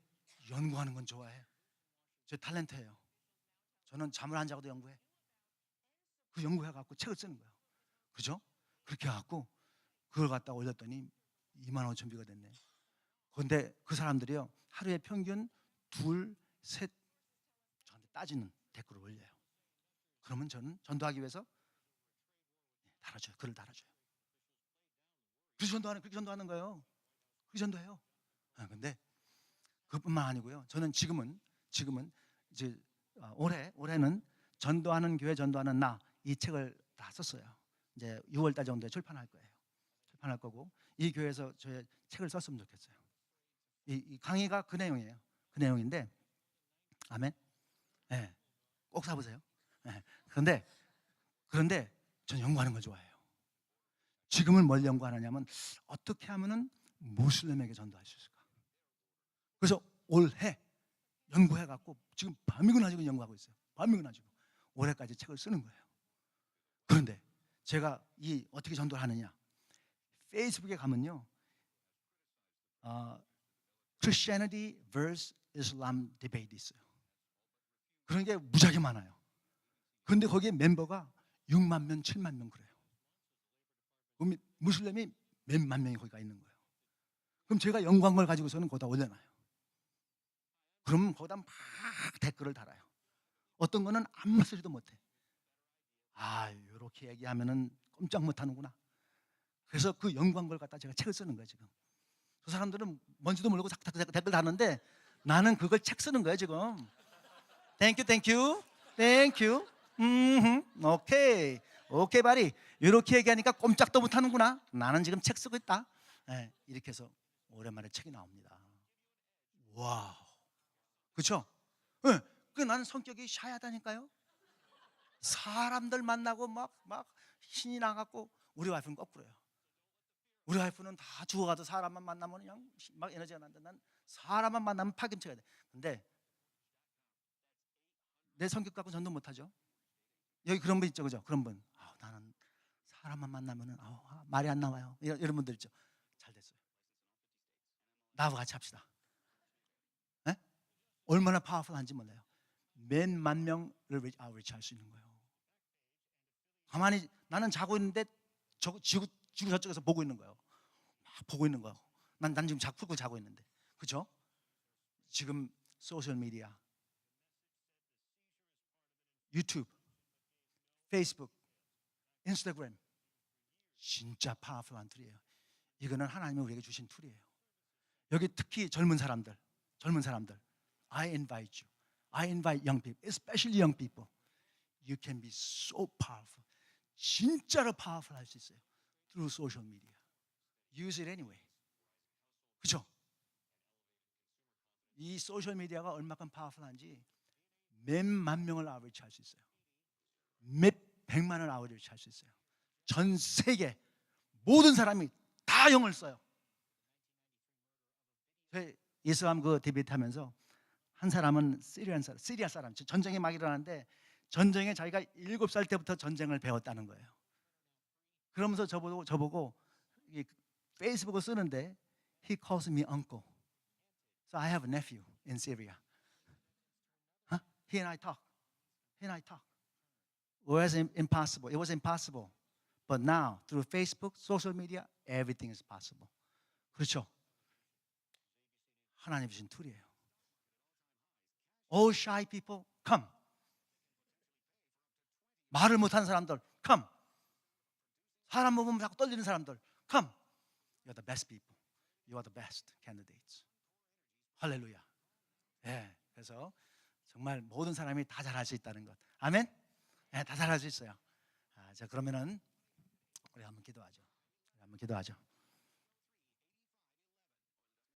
연구하는 건 좋아해. 제 탤런트예요. 저는 잠을 안 자고도 연구해. 그 연구해갖고 책을 쓰는 거예요. 그죠? 그렇게 해갖고 그걸 갖다 올렸더니 2만 5천 뷰가 됐네. 그런데 그 사람들이요, 하루에 평균 둘, 셋 저한테 따지는 댓글을 올려요. 그러면 저는 전도하기 위해서 달아줘요. 글을 달아줘요. 그렇게 전도하는 거예요. 그렇게 전도해요. 근데 그뿐만 아니고요. 저는 지금은 이제 올해는 전도하는 교회 전도하는 나 이 책을 다 썼어요. 이제 6월 달 정도에 출판할 거예요. 출판할 거고 이 교회에서 저의 책을 썼으면 좋겠어요. 이 강의가 그 내용이에요. 그 내용인데 아멘. 네, 꼭 사보세요. 네. 그런데 저는 연구하는 걸 좋아해요. 지금은 뭘 연구하느냐면 어떻게 하면은 무슬림에게 전도할 수 있을까. 그래서 올해 연구해갖고 지금 밤이구나 지금 연구하고 있어요. 밤이구나 지금 올해까지 책을 쓰는 거예요. 그런데 제가 이 어떻게 전도를 하느냐, 페이스북에 가면요, Christianity vs Islam debate 있어요. 그런 게 무지하게 많아요. 그런데 거기에 멤버가 6만 명, 7만 명 그래요. 무슬림이 몇만 명이 거기가 있는 거예요. 그럼 제가 연구한 걸 가지고서는 거기다 올려놔요. 그러면 거기다 막 댓글을 달아요. 어떤 거는 아무 소리도 못해. 이렇게 얘기하면은 꼼짝 못하는구나. 그래서 그 연구한 걸 갖다 제가 책을 쓰는 거예요. 지금 그 사람들은 뭔지도 모르고 댓글 다는데 나는 그걸 책 쓰는 거예요 지금. 땡큐 오케이 바리 이렇게 얘기하니까 꼼짝도 못하는구나. 나는 지금 책 쓰고 있다. 네, 이렇게 해서 오랜만에 책이 나옵니다. 와우, 그렇죠? 네, 그 나는 성격이 샤이하다니까요. 사람들 만나고 막 신이 나갖고. 우리 와이프는 거꾸로요. 우리 와이프는 다 죽어가도 사람만 만나면 그냥 막 에너지가 난다. 난 사람만 만나면 파김치가 돼. 근데 내 성격 갖고 전도 못하죠. 여기 그런 분 있죠, 그죠? 그런 분. 나는 사람만 만나면은 말이 안 나와요. 이런 분들 있죠. 잘 됐어요. 나하고 같이 합시다. 네? 얼마나 파워풀한지 몰라요. 몇만 명을 아웃리치할 수 있는 거예요. 가만히 나는 자고 있는데 지구 저쪽에서 보고 있는 거예요. 막 보고 있는 거예요. 난 지금 풀고 자고 있는데, 그렇죠? 지금 소셜 미디어, 유튜브, 페이스북, 인스타그램 진짜 파워풀한 툴이에요. 이거는 하나님이 우리에게 주신 툴이에요. 여기 특히 젊은 사람들 I invite you. I invite young people, especially young people. You can be so powerful. 진짜로 파워풀 할 수 있어요. Through social media. Use it anyway. 그렇죠? 이 소셜 미디어가 얼마큼 파워풀한지 몇만 명을 아웃리치 할 수 있어요. 몇 백만을 아웃리치 할 수 있어요. 전 세계 모든 사람이 다 영을 써요. 예수함 그 디베이트 하면서 한 사람은 시리아 사람, 전쟁이 막 일어나는데 전쟁에 자기가 7살 때부터 전쟁을 배웠다는 거예요. 그러면서 저보고 페이스북을 쓰는데 He calls me uncle. So I have a nephew in Syria. He and I talk. It was impossible. But now through Facebook, social media, everything is possible. 그렇죠? 하나님 주신 툴이에요. All shy people, come. 말을 못하는 사람들, come. 사람 보면 자꾸 떨리는 사람들, come. You are the best people. You are the best candidates. 할렐루야. 예, 그래서 정말 모든 사람이 다 잘할 수 있다는 것. 아멘? 예, 다 잘할 수 있어요. 자, 그러면은 우리 한번 기도하죠.